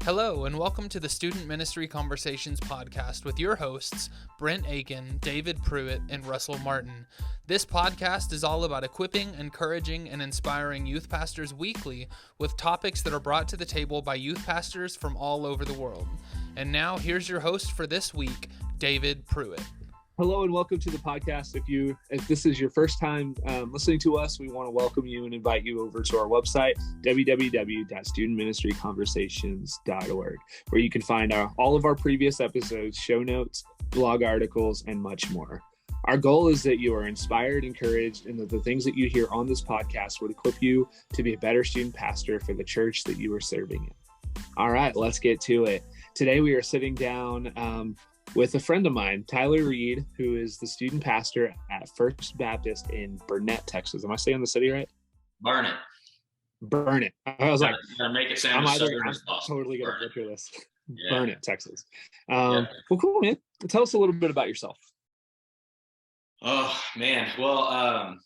Hello, and welcome to the Student Ministry Conversations podcast with your hosts, Brent Aiken, David Pruitt, and Russell Martin. This podcast is all about equipping, encouraging, and inspiring youth pastors weekly with topics that are brought to the table by youth pastors from all over the world. And now, here's your host for this week, David Pruitt. Hello and welcome to the podcast. If this is your first time listening to us, we want to welcome you and invite you over to our website, www.studentministryconversations.org, where you can find all of our previous episodes, show notes, blog articles, and much more. Our goal is that you are inspired, encouraged, and that the things that you hear on this podcast would equip you to be a better student pastor for the church that you are serving in. All right, let's get to it. Today we are sitting down with a friend of mine, Tyler Reed, who is the student pastor at First Baptist in Burnet, Texas. Am I saying the city right? Burnout. Burnet. I was like, make it sound as southern as I'm possible. totally gonna butcher this. Yeah. Burnet, Texas. Yeah. Well, cool, man. Tell us a little bit about yourself. Oh man, well,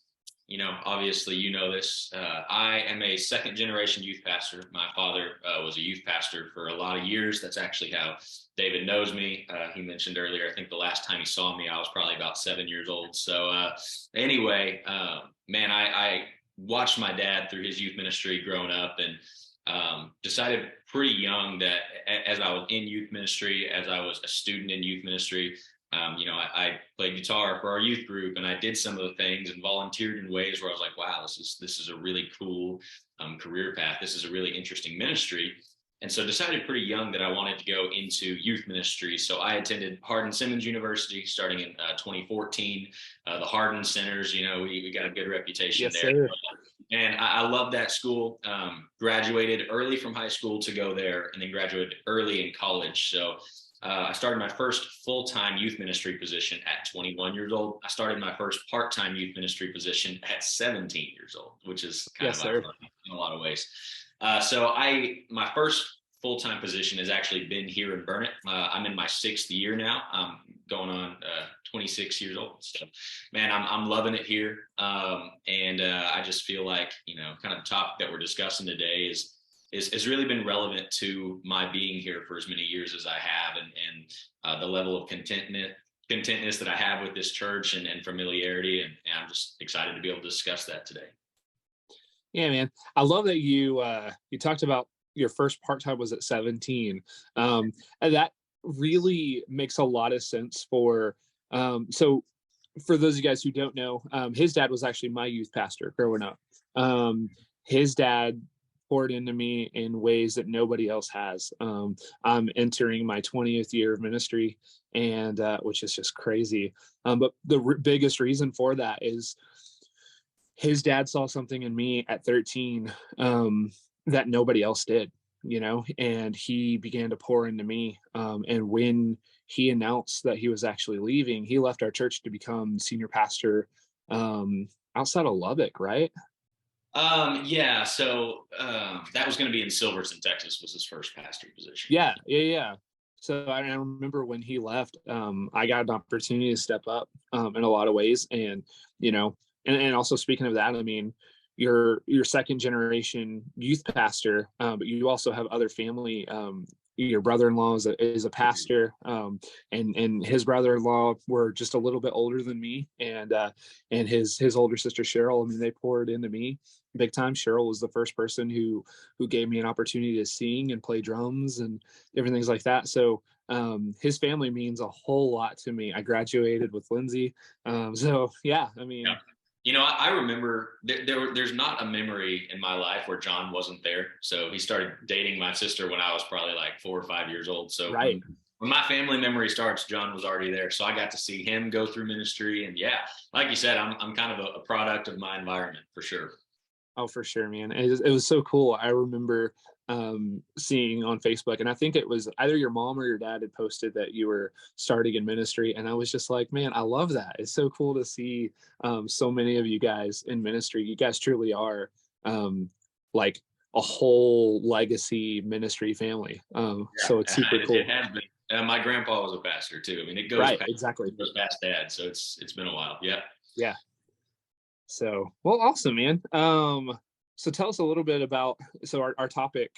obviously you know this. I am a second generation youth pastor. My father was a youth pastor for a lot of years. That's actually how David knows me. He mentioned earlier, I think the last time he saw me, I was probably about 7 years old. So anyway, I watched my dad through his youth ministry growing up, and decided pretty young that as I was in youth ministry, as I was a student in youth ministry, I played guitar for our youth group, and I did some of the things and volunteered in ways where I was like, wow, this is a really cool career path. This is a really interesting ministry. And so decided pretty young that I wanted to go into youth ministry. So I attended Hardin-Simmons University starting in 2014. The Hardin Centers, we got a good reputation Yes, there. sir. And I love that school. Graduated early from high school to go there, and then graduated early in college. So I started my first full-time youth ministry position at 21 years old. I started my first part-time youth ministry position at 17 years old, which is kind of ironic in a lot of ways. So my first full-time position has actually been here in Burnet. I'm in my 6th year now. I'm going on 26 years old. So, man, I'm loving it here. And I just feel like, kind of the topic that we're discussing today is really been relevant to my being here for as many years as I have, and the level of contentness that I have with this church and familiarity. And I'm just excited to be able to discuss that today. Yeah, man. I love that you talked about your first part-time was at 17. And that really makes a lot of sense so for those of you guys who don't know, his dad was actually my youth pastor growing up. His dad poured into me in ways that nobody else has. I'm entering my 20th year of ministry, and which is just crazy. But the biggest reason for that is his dad saw something in me at 13 that nobody else did, and he began to pour into me. And when he announced that he was actually leaving, he left our church to become senior pastor outside of Lubbock, right? Yeah. So that was going to be in Silverton, Texas, was his first pastor position. Yeah. So I remember when he left, I got an opportunity to step up in a lot of ways, and and also speaking of that, I mean, you're second generation youth pastor, but you also have other family. Your brother-in-law is a pastor, and his brother-in-law were just a little bit older than me, and his older sister Cheryl. I mean, they poured into me big time. Cheryl was the first person who gave me an opportunity to sing and play drums and different things like that. So his family means a whole lot to me. I graduated with Lindsay, so yeah. I mean. Yeah. I remember there's not a memory in my life where John wasn't there. So he started dating my sister when I was probably like 4 or 5 years old. So right. When my family memory starts, John was already there. So I got to see him go through ministry. And yeah, like you said, I'm kind of a product of my environment for sure. Oh, for sure, man. It was so cool. I remember seeing on Facebook, and I think it was either your mom or your dad had posted that you were starting in ministry, and I was just like, man, I love that. It's so cool to see so many of you guys in ministry. You guys truly are like a whole legacy ministry family. So it's super cool. It has been. My grandpa was a pastor too. I mean, it goes right, past, exactly. It goes past dad, so it's been a while. Yeah. So, well, awesome, man. So tell us a little bit about, so our topic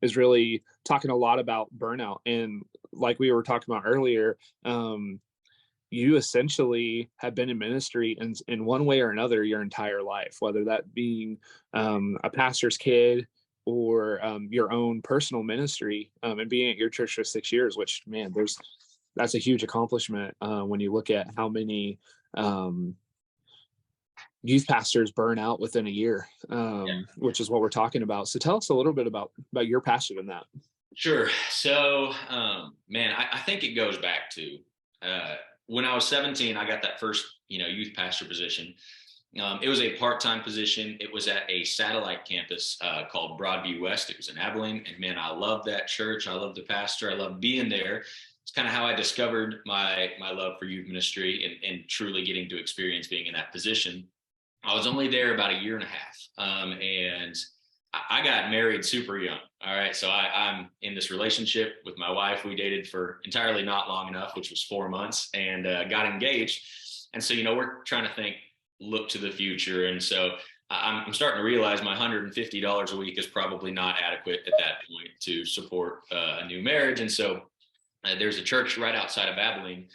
is really talking a lot about burnout. And like we were talking about earlier, you essentially have been in ministry in one way or another your entire life, whether that being a pastor's kid or your own personal ministry, and being at your church for 6 years, which, man, that's a huge accomplishment when you look at how many youth pastors burn out within a year, which is what we're talking about. So tell us a little bit about your passion in that. Sure. So, man, I think it goes back to when I was 17, I got that first, youth pastor position. It was a part-time position. It was at a satellite campus called Broadview West. It was in Abilene. And man, I loved that church. I loved the pastor. I loved being there. It's kind of how I discovered my love for youth ministry and truly getting to experience being in that position. I was only there about a year and a half. And I got married super young. All right. So I'm in this relationship with my wife. We dated for entirely not long enough, which was 4 months, and got engaged. And so, we're trying to look to the future. And so I'm starting to realize my $150 a week is probably not adequate at that point to support a new marriage. And so there's a church right outside of Abilene,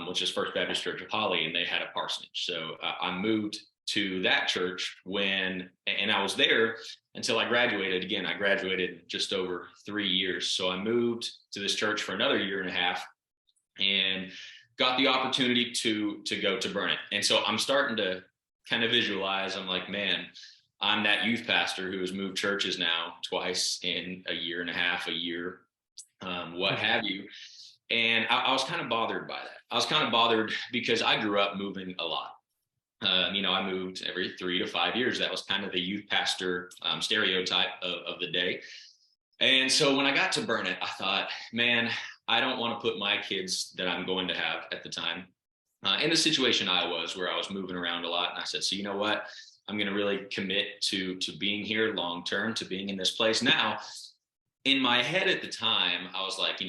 which is First Baptist Church of Holly, and they had a parsonage. So I moved to that church and I was there until I graduated. Again, I graduated just over 3 years. So I moved to this church for another year and a half and got the opportunity to go to Burnout. And so I'm starting to kind of visualize, I'm like, man, I'm that youth pastor who has moved churches now twice in a year and a half, a year, what have you. And I was kind of bothered by that. I was kind of bothered because I grew up moving a lot. I moved every 3 to 5 years. That was kind of the youth pastor stereotype of the day. And so when I got to Burnout, I thought, man, I don't want to put my kids that I'm going to have at the time in the situation I was, where I was moving around a lot. And I said, so you know what? I'm going to really commit to being here long term, to being in this place. Now, in my head at the time, I was like,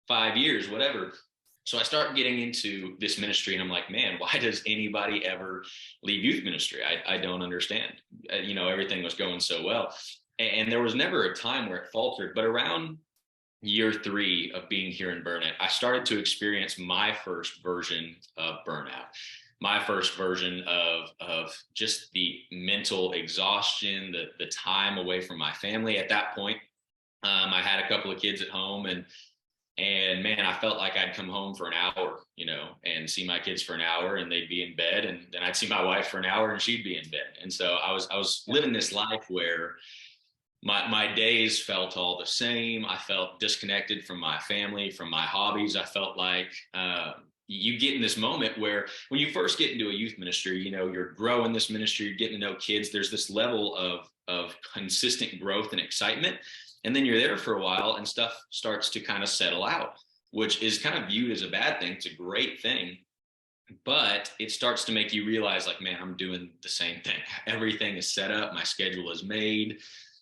5 years, whatever. So I started getting into this ministry and I'm like, man, why does anybody ever leave youth ministry? I don't understand. Everything was going so well. And there was never a time where it faltered. But around year 3 of being here in Burnout, I started to experience my first version of burnout, my first version of just the mental exhaustion, the time away from my family. At that point, I had a couple of kids at home and man, I felt like I'd come home for an hour, and see my kids for an hour and they'd be in bed. And then I'd see my wife for an hour and she'd be in bed. And so I was living this life where my days felt all the same. I felt disconnected from my family, from my hobbies. I felt like you get in this moment where when you first get into a youth ministry, you're growing this ministry, you're getting to know kids. There's this level of consistent growth and excitement. And then you're there for a while and stuff starts to kind of settle out, which is kind of viewed as a bad thing. It's a great thing, but it starts to make you realize, like, man, I'm doing the same thing. Everything is set up. My schedule is made.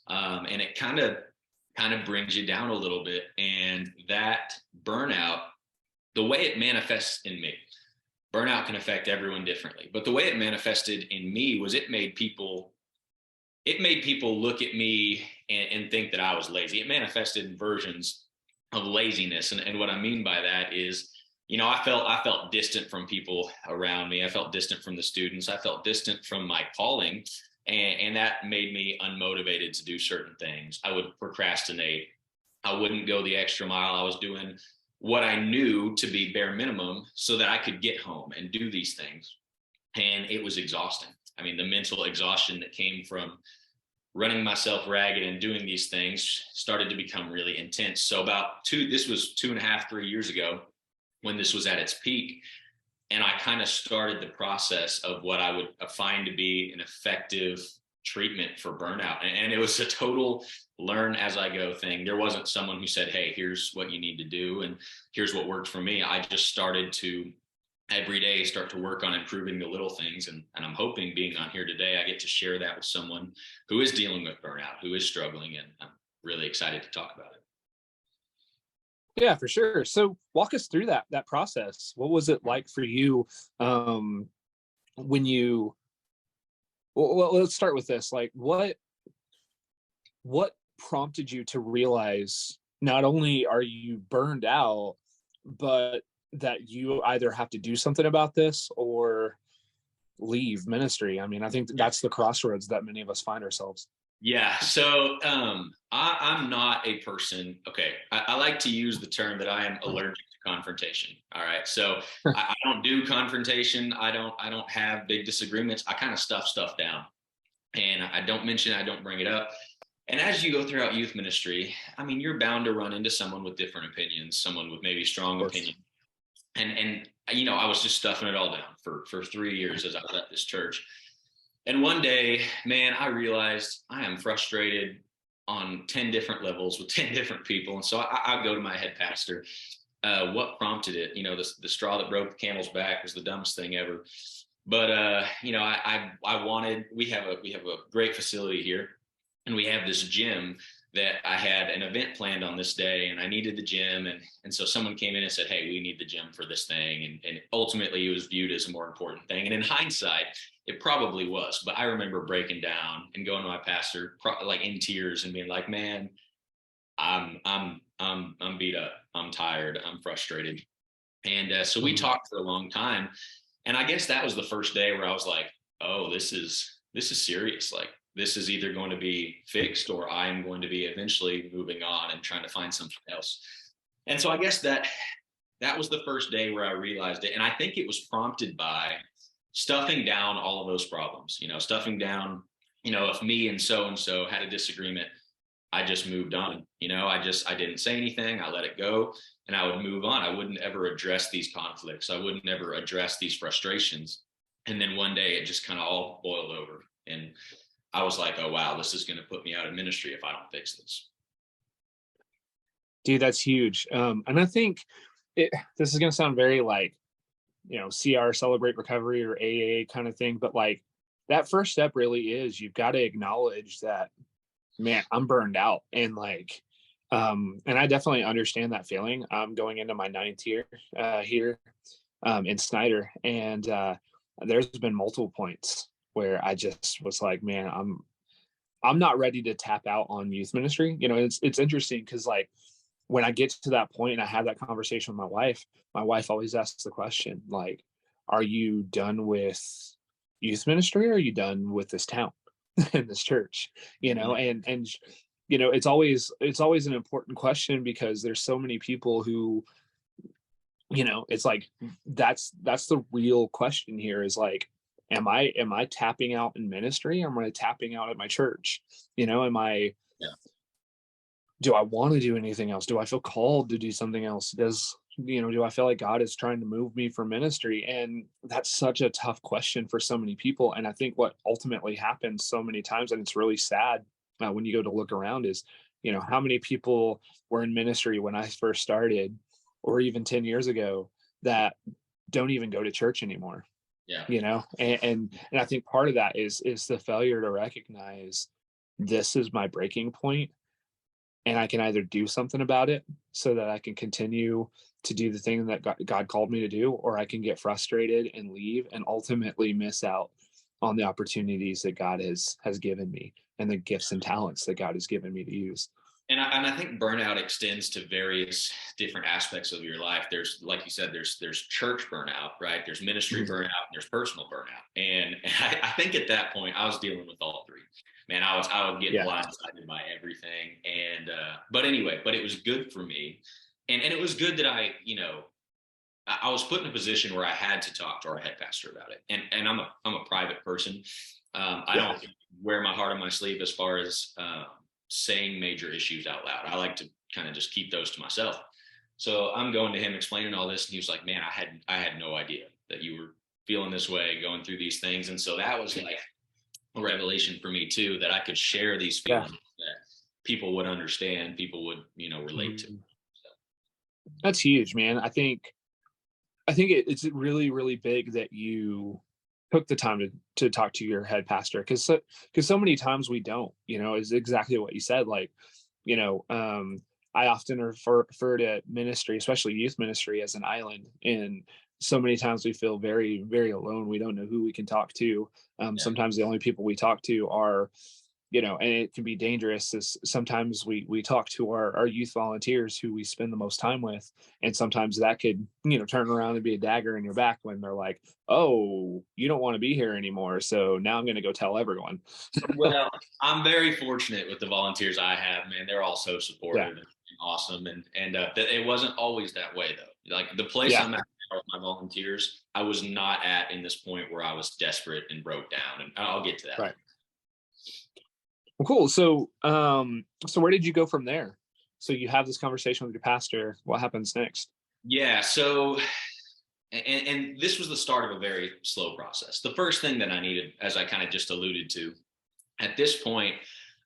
And it kind of brings you down a little bit. And that burnout, the way it manifests in me, burnout can affect everyone differently. But the way it manifested in me was it made people look at me and think that I was lazy. It manifested in versions of laziness. And what I mean by that is, I felt distant from people around me. I felt distant from the students. I felt distant from my calling. And that made me unmotivated to do certain things. I would procrastinate. I wouldn't go the extra mile. I was doing what I knew to be bare minimum so that I could get home and do these things. And it was exhausting. I mean, the mental exhaustion that came from running myself ragged and doing these things started to become really intense. So this was 2.5, 3 years ago when this was at its peak. And I kind of started the process of what I would find to be an effective treatment for burnout. And it was a total learn as I go thing. There wasn't someone who said, hey, here's what you need to do, and here's what worked for me. I just started to every day start to work on improving the little things. And I'm hoping, being on here today, I get to share that with someone who is dealing with burnout, who is struggling. And I'm really excited to talk about it. Yeah, for sure. So walk us through that process. What was it like for you when you, well, let's start with this. Like what prompted you to realize not only are you burned out, but that you either have to do something about this or leave ministry? I mean, I think that's the crossroads that many of us find ourselves. Yeah. So I'm not a person. Okay. I like to use the term that I am allergic to confrontation. All right. So I don't do confrontation. I don't have big disagreements. I kind of stuff down, and I don't mention it, I don't bring it up. And as you go throughout youth ministry, I mean, you're bound to run into someone with different opinions, someone with maybe strong opinion. And I was just stuffing it all down for 3 years as I was at this church. And one day, man, I realized I am frustrated on 10 different levels with 10 different people. And so I go to my head pastor. What prompted it? The straw that broke the camel's back was the dumbest thing ever. But I wanted. We have a great facility here, and we have this gym that I had an event planned on this day, and I needed the gym, and so someone came in and said, "Hey, we need the gym for this thing," and ultimately it was viewed as a more important thing. And in hindsight, it probably was. But I remember breaking down and going to my pastor, like in tears, and being like, "Man, I'm beat up. I'm tired. I'm frustrated." And so we talked for a long time. And I guess that was the first day where I was like, oh, this is serious. Like, this is either going to be fixed, or I'm going to be eventually moving on and trying to find something else. And so I guess that was the first day where I realized it. And I think it was prompted by stuffing down all of those problems, stuffing down, if me and so had a disagreement, I just moved on. I didn't say anything. I let it go, and I would move on. I wouldn't ever address these conflicts. I wouldn't ever address these frustrations. And then one day it just kind of all boiled over. And I was like, oh, wow, this is going to put me out of ministry if I don't fix this. Dude, that's huge. And I think this is going to sound very like, CR, Celebrate Recovery, or AA kind of thing. But like, that first step really is, you've got to acknowledge that, man, I'm burned out. And like, and I definitely understand that feeling. I'm going into my 9th year here in Snyder. And there's been multiple points where I just was like, man, I'm not ready to tap out on youth ministry. It's interesting because like, when I get to that point and I have that conversation with my wife always asks the question, like, are you done with youth ministry, or are you done with this town and this church? And it's always an important question, because there's so many people who, it's like, that's the real question here, is like, am I tapping out in ministry, or am I tapping out at my church? Do I want to do anything else? Do I feel called to do something else? Do I feel like God is trying to move me from ministry? And that's such a tough question for so many people. And I think what ultimately happens so many times, and it's really sad when you go to look around, is, how many people were in ministry when I first started, or even 10 years ago, that don't even go to church anymore. Yeah. And I think part of that is the failure to recognize, this is my breaking point, and I can either do something about it so that I can continue to do the thing that God called me to do, or I can get frustrated and leave and ultimately miss out on the opportunities that God has given me, and the gifts and talents that God has given me to use. And I think burnout extends to various different aspects of your life. There's, like you said, there's church burnout, right? There's ministry burnout, and there's personal burnout. And I think at that point I was dealing with all three. Man, I would get blindsided by everything. And but it was good for me. And it was good that I was put in a position where I had to talk to our head pastor about it. And I'm a private person. I don't wear my heart on my sleeve as far as saying major issues out loud. I like to kind of just keep those to myself. So I'm going to him explaining all this, and he was like, man, I had no idea that you were feeling this way, going through these things. And so that was like a revelation for me too, that I could share these feelings that people would understand, people would, relate to. So. That's huge, man. I think it's really, really big that you took the time to talk to your head pastor, because so many times we don't, is exactly what you said. Like, I often refer to ministry, especially youth ministry, as an island. And so many times we feel very, very alone. We don't know who we can talk to. Sometimes the only people we talk to are, and it can be dangerous. Is sometimes we talk to our youth volunteers who we spend the most time with, and sometimes that could, turn around and be a dagger in your back when they're like, oh, you don't want to be here anymore, so now I'm going to go tell everyone. Well, I'm very fortunate with the volunteers I have, man. They're all so supportive and awesome. And it wasn't always that way though. Like the place I'm at now with my volunteers, I was not at in this point where I was desperate and broke down. And I'll get to that. Right. Well, cool. So, so where did you go from there? So you have this conversation with your pastor. What happens next? Yeah. So, and this was the start of a very slow process. The first thing that I needed, as I kind of just alluded to, at this point,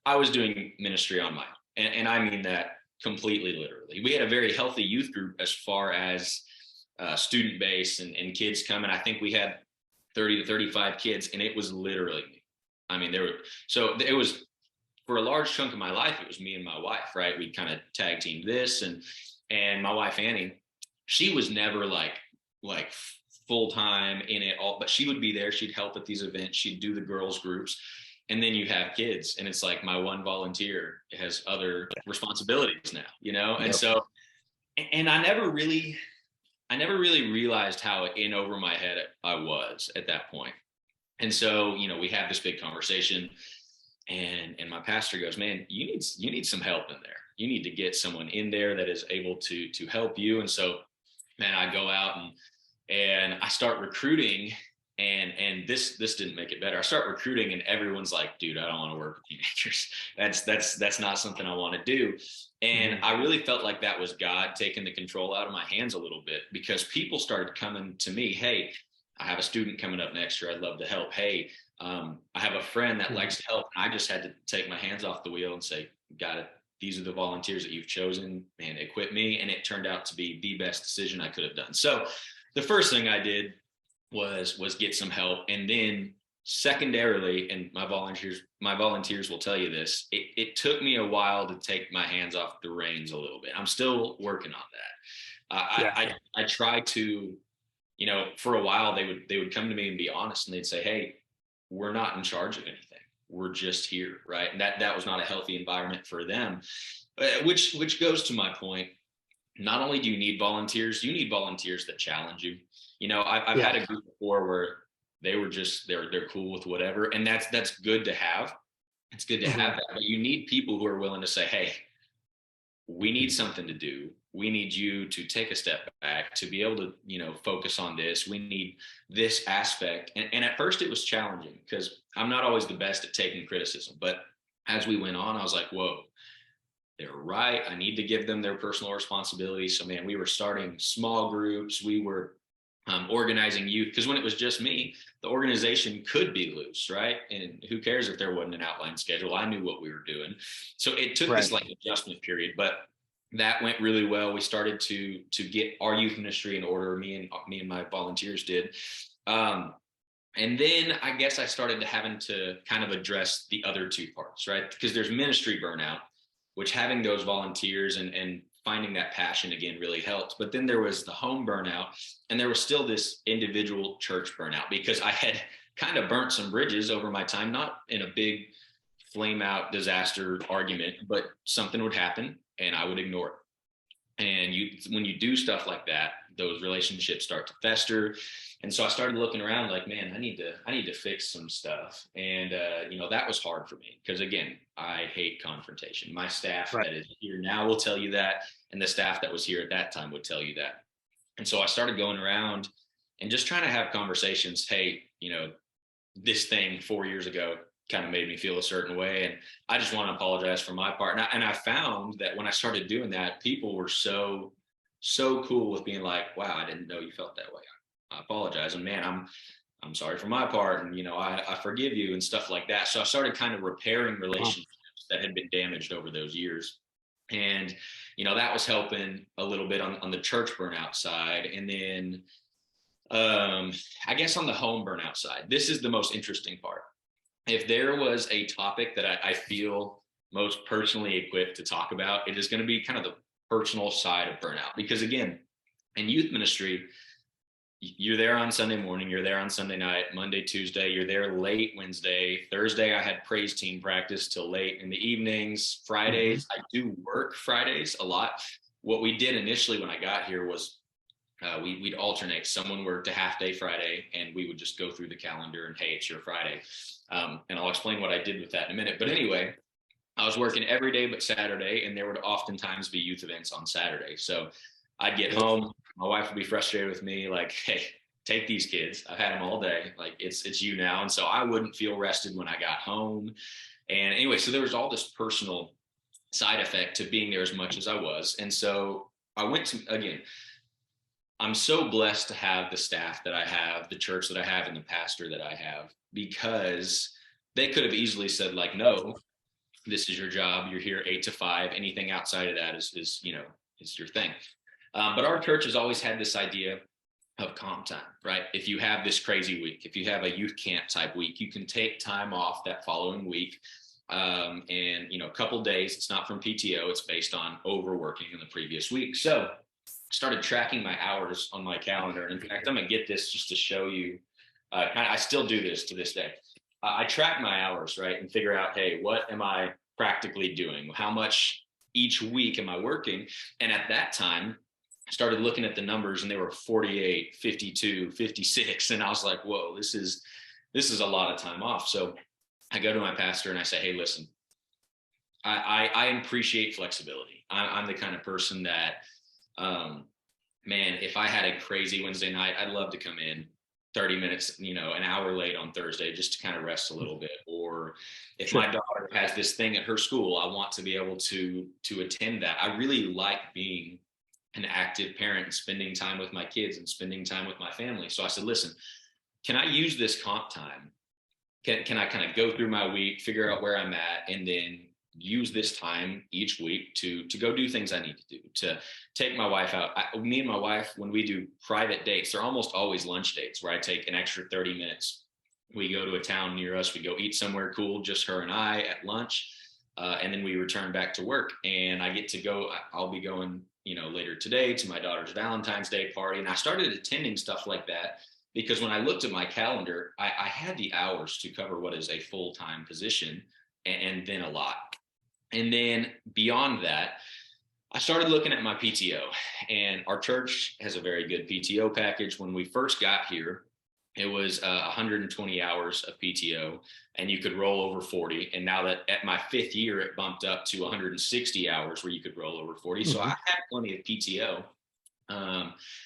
I was doing ministry on my own. And I mean that completely literally. We had a very healthy youth group as far as student base and kids coming. I think we had 30 to 35 kids, and it was literally me. I mean, it was, for a large chunk of my life, it was me and my wife, right? We kind of tag teamed this, and my wife, Annie, she was never like full-time in it all, but she would be there. She'd help at these events. She'd do the girls groups. And then you have kids, and it's like my one volunteer has other responsibilities now, And Yep. so, and I never really realized how in over my head I was at that point. And so, we have this big conversation, and my pastor goes, man, you need some help in there. You need to get someone in there that is able to help you. And so, man, I go out and I start recruiting. And this didn't make it better. I start recruiting, and everyone's like, dude, I don't want to work with teenagers. That's not something I want to do. And I really felt like that was God taking the control out of my hands a little bit, because people started coming to me. Hey, I have a student coming up next year. I'd love to help. Hey, I have a friend that likes to help. And I just had to take my hands off the wheel and say, got it. These are the volunteers that you've chosen, and equip me. And it turned out to be the best decision I could have done. So the first thing I did was get some help. And then secondarily, and my volunteers will tell you this, it took me a while to take my hands off the reins a little bit. I'm still working on that. I try to, for a while they would come to me and be honest, and they'd say, hey, we're not in charge of anything. We're just here. Right. And that was not a healthy environment for them, which goes to my point. Not only do you need volunteers, you need volunteers that challenge you. I've had a group before where they were just, they're cool with whatever. And that's good to have. It's good to have that, but you need people who are willing to say, hey, we need something to do. We need you to take a step back to be able to, focus on this. We need this aspect. And at first it was challenging, because I'm not always the best at taking criticism, but as we went on, I was like, whoa, they're right. I need to give them their personal responsibility. So, man, we were starting small groups. We were organizing youth, because when it was just me, the organization could be loose, right? And who cares if there wasn't an outline schedule? I knew what we were doing. So it took this adjustment period, but that went really well. We started to get our youth ministry in order. Me and my volunteers did. And then I guess I started having to kind of address the other two parts, right? Because there's ministry burnout, which having those volunteers and finding that passion again really helped. But then there was the home burnout, and there was still this individual church burnout, because I had kind of burnt some bridges over my time, not in a big flame out disaster argument, but something would happen and I would ignore it. And when you do stuff like that, those relationships start to fester. And so I started looking around like, man, I need to fix some stuff. And, that was hard for me, because again, I hate confrontation. My staff that is here now will tell you that. And the staff that was here at that time would tell you that. And so I started going around and just trying to have conversations. Hey, this thing 4 years ago kind of made me feel a certain way, and I just want to apologize for my part. And I found that when I started doing that, people were so cool with being like, wow, I didn't know you felt that way. I apologize. And man, I'm sorry for my part. And, I forgive you and stuff like that. So I started kind of repairing relationships that had been damaged over those years. And, that was helping a little bit on the church burnout side. And then I guess on the home burnout side, this is the most interesting part. If there was a topic that I feel most personally equipped to talk about, it is going to be kind of the personal side of burnout. Because again, in youth ministry, you're there on Sunday morning, you're there on Sunday night, Monday, Tuesday, you're there late Wednesday, Thursday. I had praise team practice till late in the evenings. Fridays, I do work Fridays a lot. What we did initially when I got here was we'd alternate. Someone worked a half day Friday, and we would just go through the calendar and, hey, it's your Friday. And I'll explain what I did with that in a minute. But anyway, I was working every day but Saturday, and there would oftentimes be youth events on Saturday. So I'd get home, my wife would be frustrated with me, like, hey, take these kids. I've had them all day. Like, it's you now. And so I wouldn't feel rested when I got home. And anyway, so there was all this personal side effect to being there as much as I was. And so I went to, again, I'm so blessed to have the staff that I have, the church that I have, and the pastor that I have, because they could have easily said, like, no, this is your job. You're here 8 to 5. Anything outside of that is your thing. But our church has always had this idea of comp time, right? If you have this crazy week, if you have a youth camp type week, you can take time off that following week. And, a couple days, it's not from PTO, it's based on overworking in the previous week. So started tracking my hours on my calendar. And in fact, I'm going to get this just to show you. I still do this to this day. I track my hours, right? And figure out, hey, what am I practically doing? How much each week am I working? And at that time, I started looking at the numbers, and they were 48, 52, 56. And I was like, whoa, this is a lot of time off. So I go to my pastor and I say, hey, listen, I appreciate flexibility. I'm the kind of person that, man, if I had a crazy Wednesday night, I'd love to come in 30 minutes, an hour late on Thursday, just to kind of rest a little bit. Or if my daughter has this thing at her school, I want to be able to attend that. I really like being an active parent and spending time with my kids and spending time with my family. So I said, listen, can I use this comp time? Can I kind of go through my week, figure out where I'm at, and then use this time each week to go do things I need to do, to take my wife out. Me and my wife, when we do private dates, they're almost always lunch dates where I take an extra 30 minutes. We go to a town near us, we go eat somewhere cool, just her and I at lunch. And then we return back to work, and I get to go, I'll be going, later today to my daughter's Valentine's Day party. And I started attending stuff like that because when I looked at my calendar, I had the hours to cover what is a full-time position and then a lot. And then beyond that, I started looking at my PTO, and our church has a very good PTO package. When we first got here, it was 120 hours of PTO, and you could roll over 40. And now that at my 5th year, it bumped up to 160 hours where you could roll over 40. So I had plenty of PTO,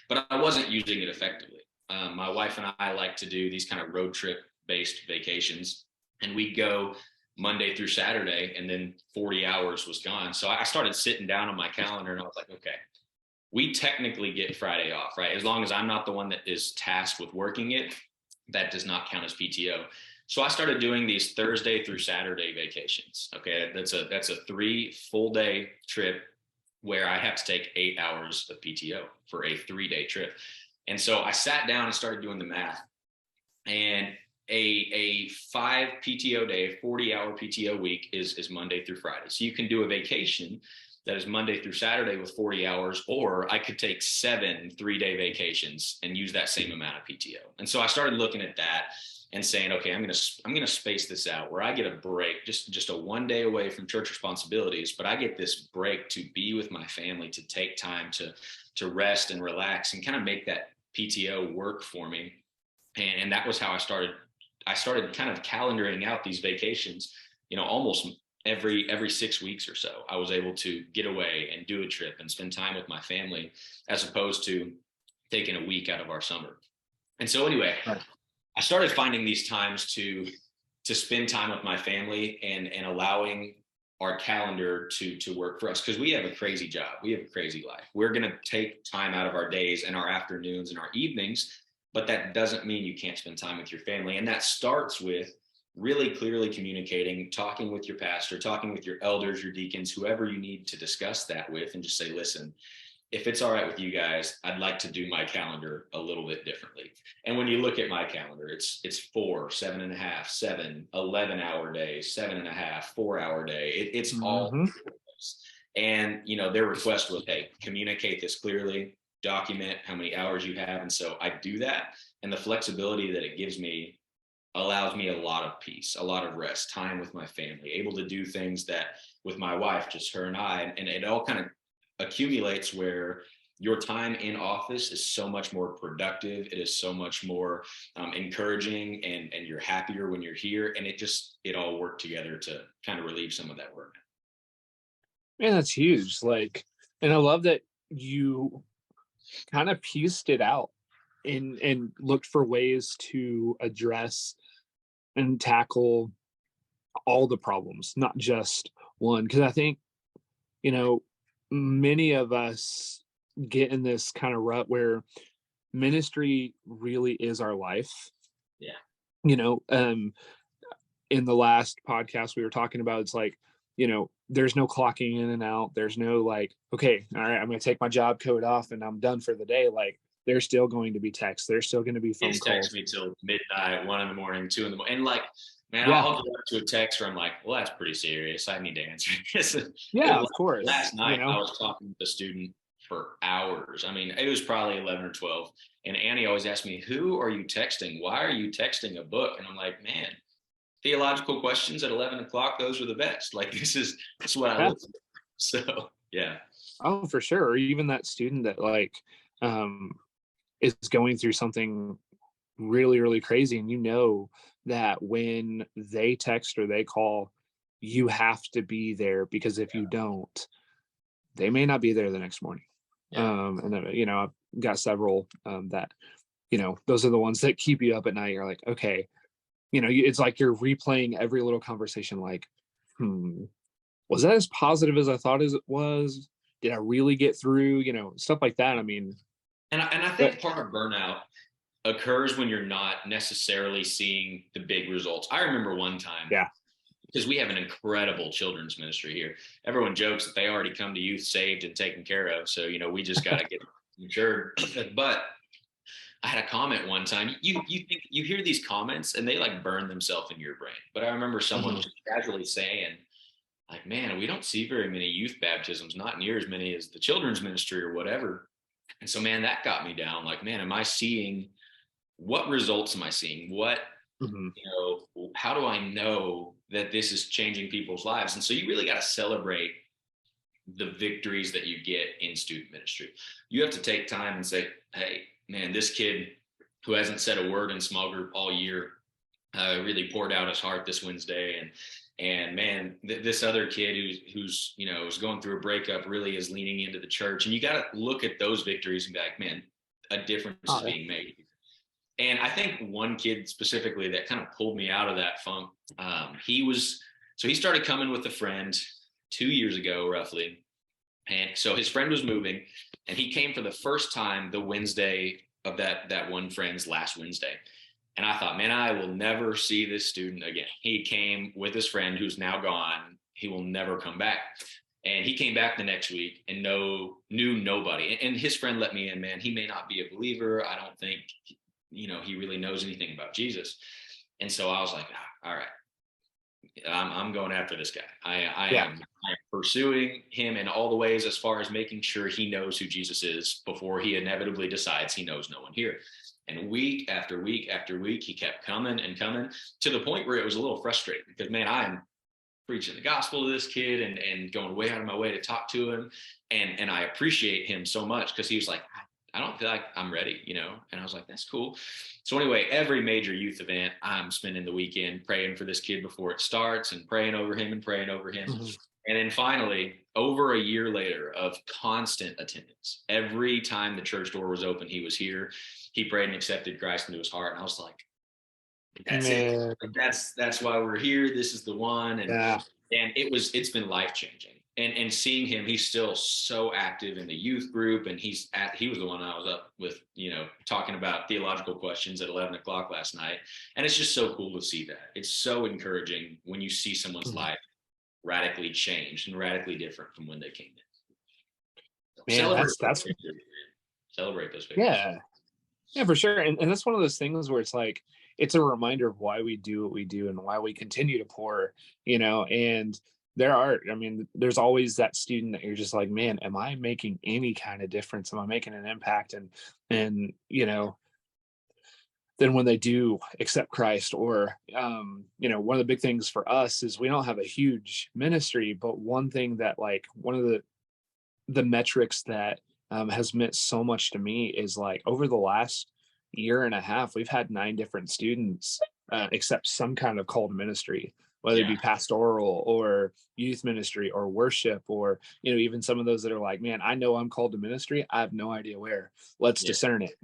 but I wasn't using it effectively. My wife and I like to do these kind of road trip based vacations, and we'd go Monday through Saturday, and then 40 hours was gone. So I started sitting down on my calendar, and I was like, okay, we technically get Friday off, right? As long as I'm not the one that is tasked with working it, that does not count as PTO. So I started doing these Thursday through Saturday vacations. Okay, that's a 3 full day trip where I have to take 8 hours of PTO for a 3-day trip. And so I sat down and started doing the math, and a 5 PTO day, 40-hour PTO week is Monday through Friday. So you can do a vacation that is Monday through Saturday with 40 hours, or I could take 7 3-day vacations and use that same amount of PTO. And so I started looking at that and saying, okay, I'm going to space this out where I get a break, just a 1 day away from church responsibilities, but I get this break to be with my family, to take time to rest and relax and kind of make that PTO work for me. And that was how I started kind of calendaring out these vacations, almost every 6 weeks or so. I was able to get away and do a trip and spend time with my family, as opposed to taking a week out of our summer. And so anyway, right, I started finding these times to spend time with my family and allowing our calendar to work for us, because we have a crazy job. We have a crazy life. We're going to take time out of our days and our afternoons and our evenings, but that doesn't mean you can't spend time with your family. And that starts with really clearly communicating, talking with your pastor, talking with your elders, your deacons, whoever you need to discuss that with, and just say, listen, if it's all right with you guys, I'd like to do my calendar a little bit differently. And when you look at my calendar, it's 4, 7.5, 7, 11-hour days, 7.5, 4-hour day. It's all. And, their request was, hey, communicate this clearly. document how many hours you have. And so I do that. And the flexibility that it gives me allows me a lot of peace, a lot of rest, time with my family, able to do things that with my wife, just her and I, and it all kind of accumulates where your time in office is so much more productive. It is so much more encouraging, and you're happier when you're here. And it all worked together to kind of relieve some of that work. Man, that's huge. Like, and I love that you kind of pieced it out and looked for ways to address and tackle all the problems, not just one. Because I think, many of us get in this kind of rut where ministry really is our life. Yeah. In the last podcast we were talking about, it's like, there's no clocking in and out. There's no like, okay, all right, I'm going to take my job coat off and I'm done for the day. Like, there's still going to be texts. There's still going to be phone calls. Text me till midnight, 1 a.m, 2 a.m, and like, man, Yeah. I'll go up to a text where I'm like, well, that's pretty serious. I need to answer this. Yeah, of course. Last night I was talking with a student for hours. I mean, it was probably 11 or 12. And Annie always asked me, who are you texting? Why are you texting a book? And I'm like, man, theological questions at 11 o'clock, those are the best. Like, this is what I look for. So, yeah. Oh, for sure. Or even that student that like is going through something really, really crazy. And that when they text or they call, you have to be there, because if you don't, they may not be there the next morning. And I've got several that, those are the ones that keep you up at night. You're like, okay, it's like you're replaying every little conversation. Like, was that as positive as I thought as it was? Did I really get through? Stuff like that. I mean, and I think part of burnout occurs when you're not necessarily seeing the big results. I remember one time, because we have an incredible children's ministry here. Everyone jokes that they already come to youth saved and taken care of. So, we just got to get matured. But I had a comment one time. You hear these comments and they like burn themselves in your brain. But I remember someone just casually saying, like, man, we don't see very many youth baptisms, not near as many as the children's ministry or whatever. And so, man, that got me down. Like, man, what results am I seeing? How do I know that this is changing people's lives? And so you really got to celebrate the victories that you get in student ministry. You have to take time and say, hey, man, this kid who hasn't said a word in small group all year really poured out his heart this Wednesday. And man, this other kid who's is going through a breakup really is leaning into the church. And you got to look at those victories and be like, man, a difference is being made. And I think one kid specifically that kind of pulled me out of that funk, he started coming with a friend 2 years ago, roughly. And so his friend was moving, and he came for the first time the Wednesday of that one friend's last Wednesday. And I thought, man, I will never see this student again. He came with his friend who's now gone. He will never come back. And he came back the next week and knew nobody. And his friend let me in, man. He may not be a believer. I don't think, he really knows anything about Jesus. And so I was like, all right, I'm going after this guy. I am pursuing him in all the ways, as far as making sure he knows who Jesus is before he inevitably decides he knows no one here. And week after week after week, he kept coming and coming, to the point where it was a little frustrating, because, man, I'm preaching the gospel to this kid and going way out of my way to talk to him. And I appreciate him so much, because he was like, I don't feel like I'm ready, And I was like, that's cool. So anyway, every major youth event, I'm spending the weekend praying for this kid before it starts, and praying over him. And then finally, over a year later of constant attendance, every time the church door was open, he was here. He prayed and accepted Christ into his heart. And I was like, that's it. That's why we're here. This is the one. And it's been life-changing. And seeing him, he's still so active in the youth group. And he was the one I was up with, talking about theological questions at 11 o'clock last night. And it's just so cool to see that. It's so encouraging when you see someone's life radically changed and radically different from when they came in. So celebrate those victories. Yeah, for sure. And that's one of those things where it's like, it's a reminder of why we do what we do and why we continue to pour, and there are, I mean, there's always that student that you're just like, man, am I making any kind of difference? Am I making an impact? And, then when they do accept Christ, or, one of the big things for us is we don't have a huge ministry, but one thing that, like, one of the metrics that has meant so much to me is, like, over the last year and a half, we've had 9 different students accept some kind of call to ministry, whether it Yeah. be pastoral or youth ministry or worship, or, even some of those that are like, man, I know I'm called to ministry. I have no idea where. Let's Yeah. discern it.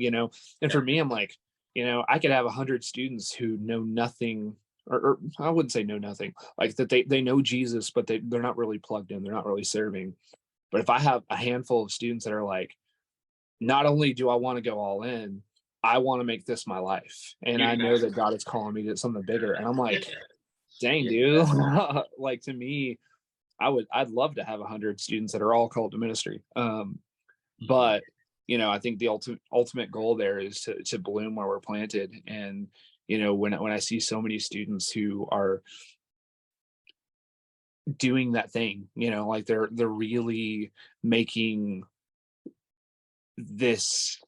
And for me, I'm like, I could have 100 students who know nothing, or I wouldn't say know nothing, like that they know Jesus, but they're not really plugged in. They're not really serving. But if I have a handful of students that are like, not only do I want to go all in, I want to make this my life. And Youth I know that pastor. God is calling me to something bigger. And I'm like, dang, Yeah. dude. Like, to me, I'd love to have 100 students that are all called to ministry. But I think the ultimate goal there is to bloom where we're planted. And when I see so many students who are doing that thing, like they're really making this,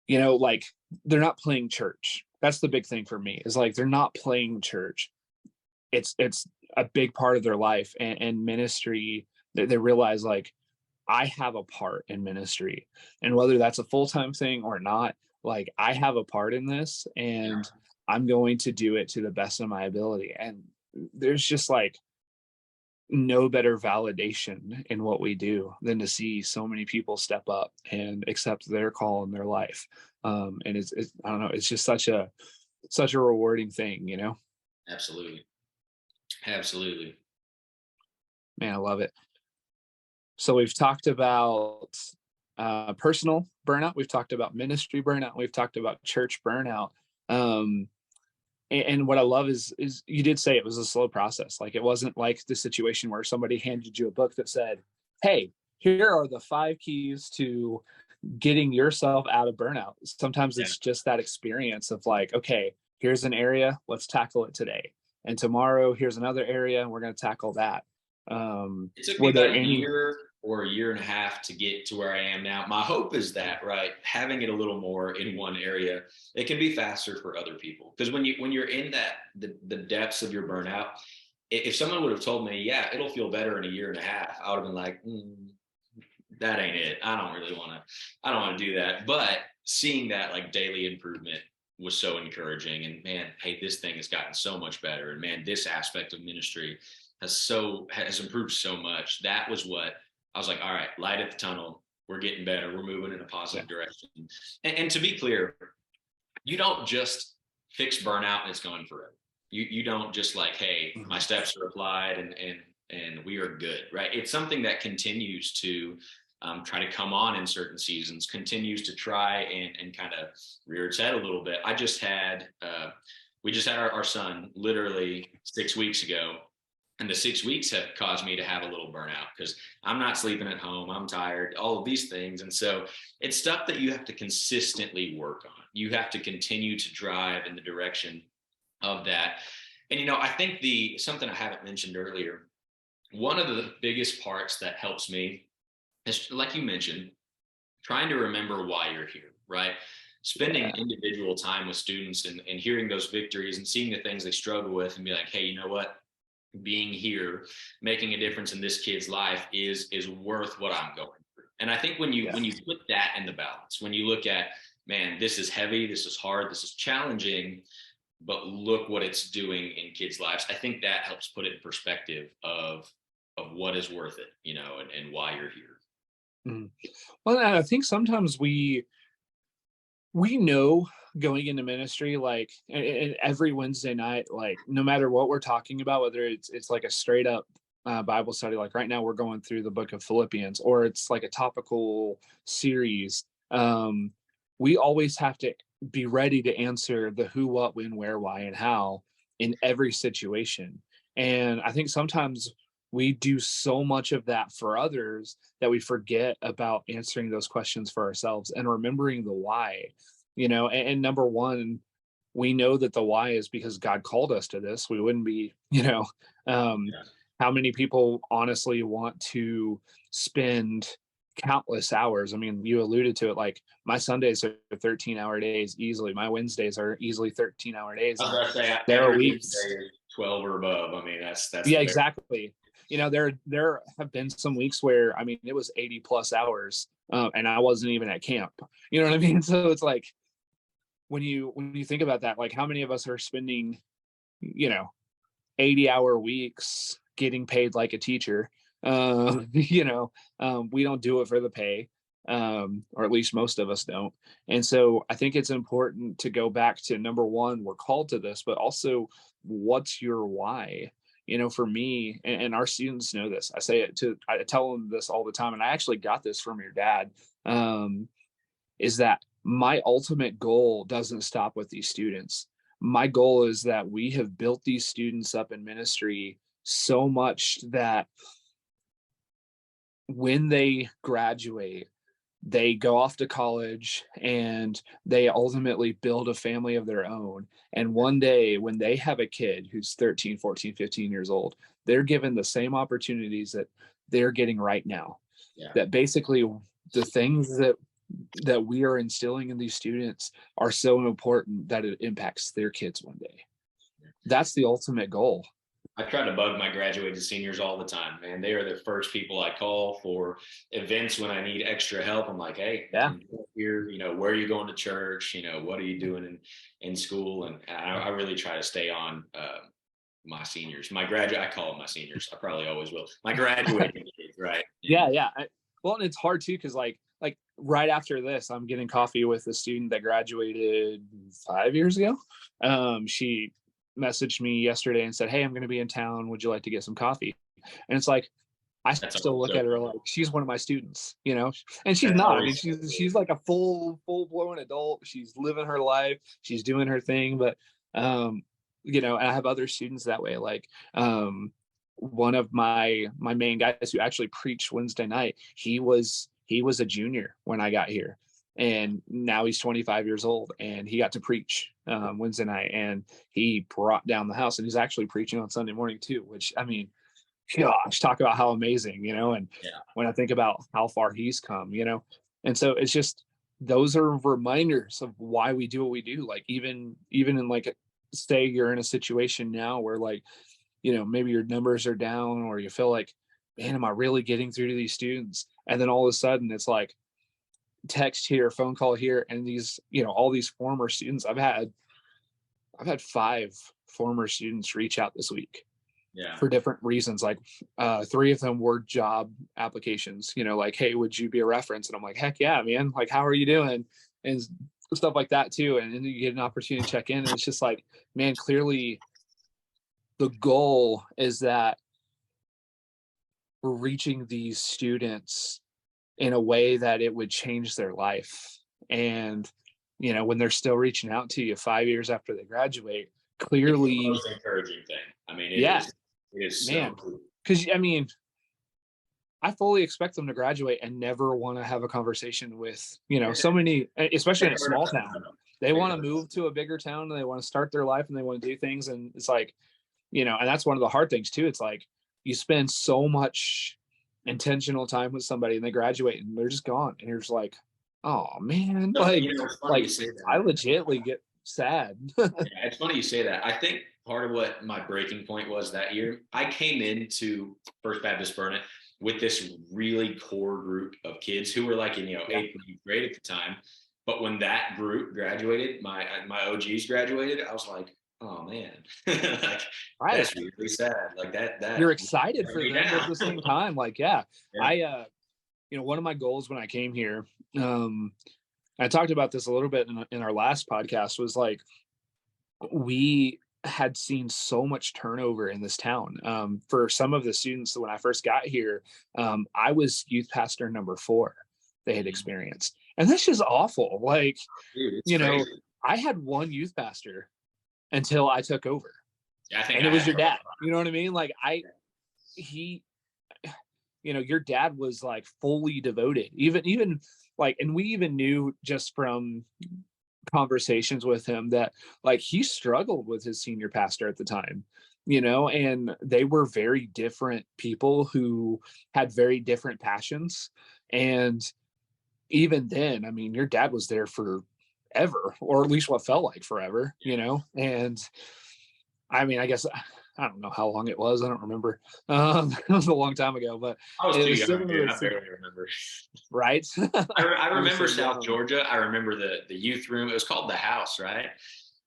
like, they're not playing church. That's the big thing for me, is like they're not playing church. It's a big part of their life, and ministry. They realize, like, I have a part in ministry, and whether that's a full-time thing or not, like, I have a part in this, and I'm going to do it to the best of my ability. And there's just, like, no better validation in what we do than to see so many people step up and accept their call in their life. And it's I don't know, it's just such a rewarding thing. Absolutely. Absolutely. Man, I love it. So we've talked about personal burnout, we've talked about ministry burnout, we've talked about church burnout. Um, and what I love is you did say it was a slow process. Like, it wasn't like the situation where somebody handed you a book that said, "Hey, here are the 5 keys to getting yourself out of burnout." Sometimes Yeah. it's just that experience of, like, okay, here's an area, let's tackle it today. And tomorrow, here's another area, and we're going to tackle that. It took me Were there about a any? year or a year and a half to get to where I am now. My hope is that, right, having it a little more in one area, it can be faster for other people. Because when you're in the depths of your burnout, if someone would have told me, yeah, it'll feel better in a year and a half, I would have been like, that ain't it. I don't want to do that. But seeing that, like, daily improvement was so encouraging. And man, hey, this thing has gotten so much better. And man, this aspect of ministry has improved so much. That was what I was like, all right, light at the tunnel. We're getting better. We're moving in a positive direction. And to be clear, you don't just fix burnout and it's gone forever. You don't just like, hey, my steps are applied and we are good, right? It's something that continues to try to come on in certain seasons, continues to try and kind of rear its head a little bit. We just had our son literally 6 weeks ago. And the 6 weeks have caused me to have a little burnout because I'm not sleeping at home. I'm tired, all of these things. And so it's stuff that you have to consistently work on. You have to continue to drive in the direction of that. And, I think something I haven't mentioned earlier, one of the biggest parts that helps me is, like you mentioned, trying to remember why you're here, right? Spending individual time with students and hearing those victories and seeing the things they struggle with and be like, hey, you know what? Being here, making a difference in this kid's life is worth what I'm going through. And I think when you put that in the balance, when you look at, man, this is heavy, this is hard, this is challenging, but look what it's doing in kids' lives, I think that helps put it in perspective of what is worth it, and why you're here. Mhm. Well, and I think sometimes we know going into ministry, like, and every Wednesday night, like, no matter what we're talking about, whether it's like a straight up Bible study, like right now we're going through the book of Philippians, or it's like a topical series, we always have to be ready to answer the who, what, when, where, why, and how in every situation. And I think sometimes we do so much of that for others that we forget about answering those questions for ourselves and remembering the why. And number one, we know that the why is because God called us to this. We wouldn't be, how many people honestly want to spend countless hours? I mean, you alluded to it, like my Sundays are 13-hour days easily. My Wednesdays are easily 13-hour days. I was about to say, There are every weeks, day is 12 or above. I mean, that's yeah, exactly. There have been some weeks where, I mean, it was 80+ hours, and I wasn't even at camp. You know what I mean? So it's like, when you think about that, like how many of us are spending, 80-hour weeks getting paid like a teacher? We don't do it for the pay, or at least most of us don't. And so I think it's important to go back to, number one, we're called to this, but also, what's your why? For me, and our students know this, I tell them this all the time, and I actually got this from your dad, is that my ultimate goal doesn't stop with these students. My goal is that we have built these students up in ministry so much that when they graduate, they go off to college and they ultimately build a family of their own. And one day when they have a kid who's 13, 14, 15 years old, they're given the same opportunities that they're getting right now. Yeah. That basically the things that we are instilling in these students are so important that it impacts their kids one day. That's the ultimate goal. I try to bug my graduated seniors all the time, man. They are the first people I call for events when I need extra help. I'm like, hey, yeah, here, where are you going to church? What are you doing in school? And I really try to stay on my seniors. I call them my seniors. I probably always will. My graduating kids, right? Yeah. Well, and it's hard too, because like right after this, I'm getting coffee with a student that graduated 5 years ago. She messaged me yesterday and said, hey, I'm going to be in town. Would you like to get some coffee? And it's like, That's still look at her like she's one of my students, and she's not. I mean, she's like a full blown adult. She's living her life. She's doing her thing. But, and I have other students that way. Like, one of my main guys who actually preached Wednesday night, he was a junior when I got here, and now he's 25 years old, and he got to preach Wednesday night, and he brought down the house, and he's actually preaching on Sunday morning too, which, I mean, gosh, talk about how amazing, and when I think about how far he's come, and so it's just, those are reminders of why we do what we do. Like, even in, like, say you're in a situation now where, like, maybe your numbers are down, or you feel like, man, am I really getting through to these students? And then all of a sudden it's like text here, phone call here, and these, all these former students. I've had 5 former students reach out this week. Yeah. For different reasons. Like 3 of them were job applications, like, hey, would you be a reference? And I'm like, heck yeah, man. Like, how are you doing? And stuff like that too. And then you get an opportunity to check in, and it's just like, man, clearly the goal is that we're reaching these students in a way that it would change their life. And, when they're still reaching out to you 5 years after they graduate, clearly, it's the most encouraging thing. I mean, it is man, so cool. Because, I mean, I fully expect them to graduate and never want to have a conversation with, so many, especially in a small town. They want to move to a bigger town, and they want to start their life, and they want to do things. And it's like, and that's one of the hard things too. It's like, you spend so much intentional time with somebody, and they graduate and they're just gone. And you're just like, oh man, like I legitimately get sad. Yeah, it's funny you say that. I think part of what my breaking point was that year, I came into First Baptist Burnout with this really core group of kids who were like in 8th and 8th grade at the time. But when that group graduated, my OGs graduated, I was like, oh man, like, right. That's really sad. Like that you're excited for them, but at the same time, like, I one of my goals when I came here, I talked about this a little bit in our last podcast, was like, we had seen so much turnover in this town. For some of the students, when I first got here, I was youth pastor number 4 they had experienced. And that's just awful. Like, dude, crazy. I had one youth pastor until I took over. Yeah, I think and it was your dad. You know what I mean? Like, your dad was like fully devoted, even like, and we even knew just from conversations with him that like he struggled with his senior pastor at the time, and they were very different people who had very different passions. And even then, I mean, your dad was there for ever, or at least what felt like forever, and I mean, I guess I don't know how long it was. I don't remember. It was a long time ago, but I was it too was young, similar, dude. I barely remember. right? I I was remember so South young. Georgia. I remember the youth room. It was called the House, right?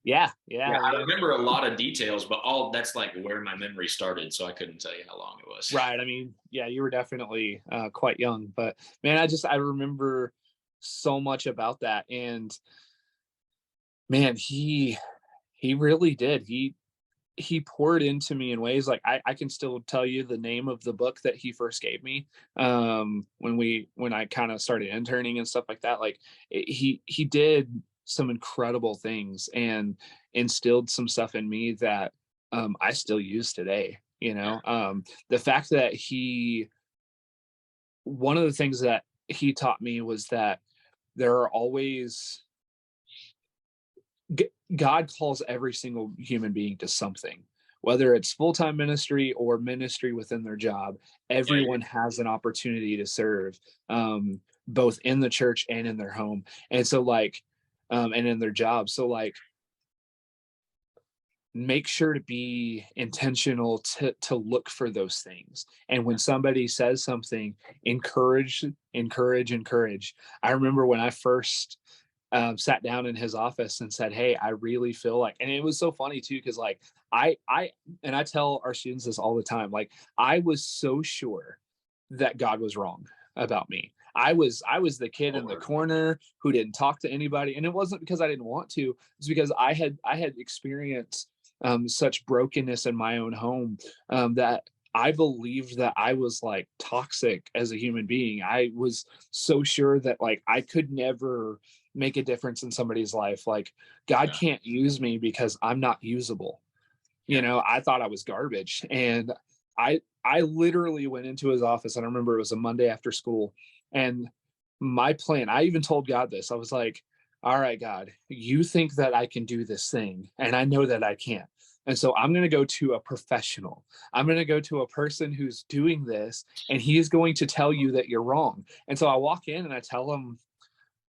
Yeah, Yeah, yeah, I man. remember a lot of details, but all that's like where my memory started, so I couldn't tell you how long it was. Right. I mean, yeah, you were definitely quite young, but man, I remember so much about that, and man, he really did. He poured into me in ways like I can still tell you the name of the book that he first gave me when I kind of started interning and stuff like that. Like he did some incredible things and instilled some stuff in me that I still use today. The fact that one of the things that he taught me was that there are always God calls every single human being to something, whether it's full-time ministry or ministry within their job. Yeah, Everyone has an opportunity to serve, both in the church and in their home. And so like, and in their job. So like, make sure to be intentional to look for those things. And when somebody says something, encourage. I remember when I first sat down in his office and said, "Hey, I really feel like," and it was so funny too, because like and I tell our students this all the time, like I was so sure that God was wrong about me. I was the kid in the corner who didn't talk to anybody, and it wasn't because I didn't want to. It's because I had experienced such brokenness in my own home, that I believed that I was like toxic as a human being. I was so sure that like I could never make a difference in somebody's life. Like God can't use me because I'm not usable. I thought I was garbage. And I literally went into his office, and I remember it was a Monday after school. And my plan, I even told God this. I was like, all right, God, you think that I can do this thing, and I know that I can't. And so I'm going to go to a professional. I'm going to go to a person who's doing this, and he is going to tell you that you're wrong. And so I walk in and I tell him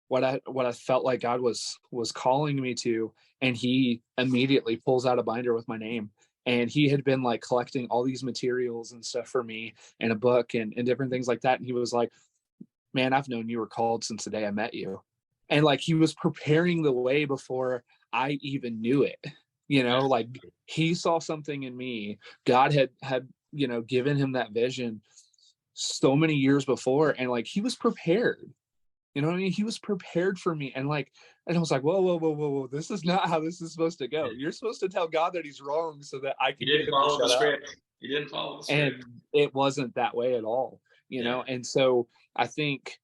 what I felt like God was calling me to, and he immediately pulls out a binder with my name. And he had been like collecting all these materials and stuff for me, and a book and different things like that. And he was like, "Man, I've known you were called since the day I met you." And like he was preparing the way before I even knew it. Like he saw something in me. God had given him that vision so many years before, and like he was prepared. You know what I mean? He was prepared for me. And like, and I was like, whoa, whoa, whoa, whoa, whoa. This is not how this is supposed to go. You're supposed to tell God that he's wrong so that I can you get didn't him to follow the shut up. script. You didn't follow the And script. it wasn't that way at all, And so I think,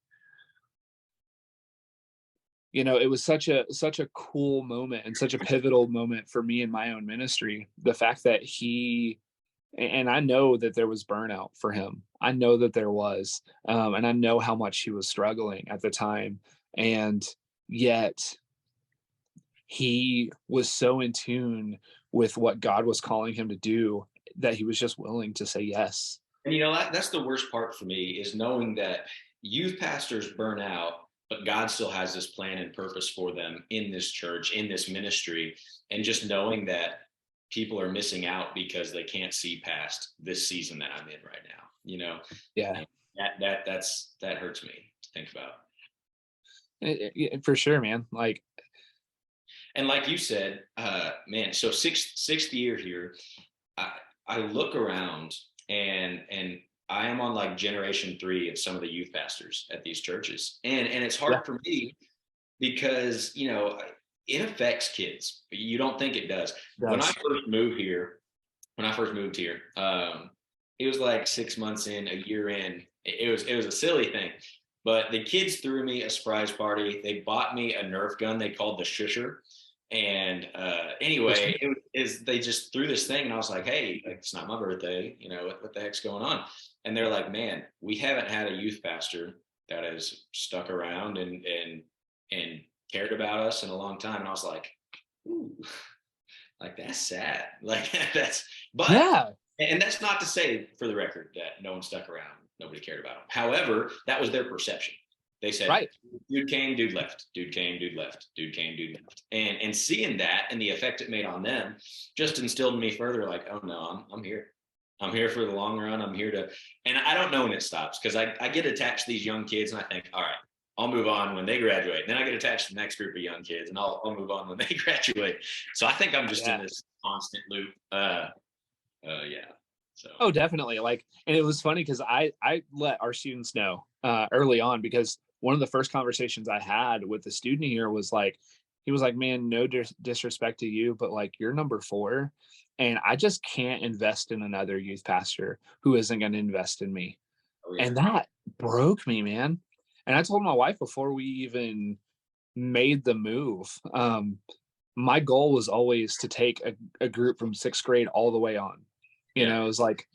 it was such a cool moment and such a pivotal moment for me in my own ministry. The fact that and I know that there was burnout for him. I know that there was, and I know how much he was struggling at the time. And yet he was so in tune with what God was calling him to do that he was just willing to say yes. And that's the worst part for me, is knowing that youth pastors burn out, but God still has this plan and purpose for them in this church, in this ministry, and just knowing that people are missing out because they can't see past this season that I'm in right now. Yeah. And that hurts me to think about. For sure, man. Like, and like you said, man, so sixth year here, I look around and I am on like generation 3 of some of the youth pastors at these churches. And it's hard for me because, it affects kids. You don't think it does. When I first moved here, it was like 6 months in, a year in, it was a silly thing. But the kids threw me a surprise party. They bought me a Nerf gun they called the Shusher. And anyway, they just threw this thing, and I was like, "Hey, it's not my birthday, what the heck's going on?" And they're like, "Man, we haven't had a youth pastor that has stuck around and cared about us in a long time. And I was like, ooh, like that's sad. Like but Yeah. and that's not to say, for the record, that no one stuck around, nobody cared about them. However, that was their perception. They said, Right. dude came, dude left, dude came, dude left, dude came, dude left. And seeing that and the effect it made on them just instilled in me further, like, oh no, I'm here. I'm here for the long run. I'm here to, and I don't know when it stops, because I get attached to these young kids and I think, all right, I'll move on when they graduate. Then I get attached to the next group of young kids and I'll move on when they graduate. So I think I'm just in this constant loop. Yeah. So. Oh, definitely. Like, and it was funny because I let our students know early on, because one of the first conversations I had with the student here was like, he was like, man, no disrespect to you, but like, you're number 4. And I just can't invest in another youth pastor who isn't going to invest in me. Oh, yeah. And that broke me, man. And I told my wife before we even made the move, my goal was always to take a group from 6th grade all the way on. You know, it was like,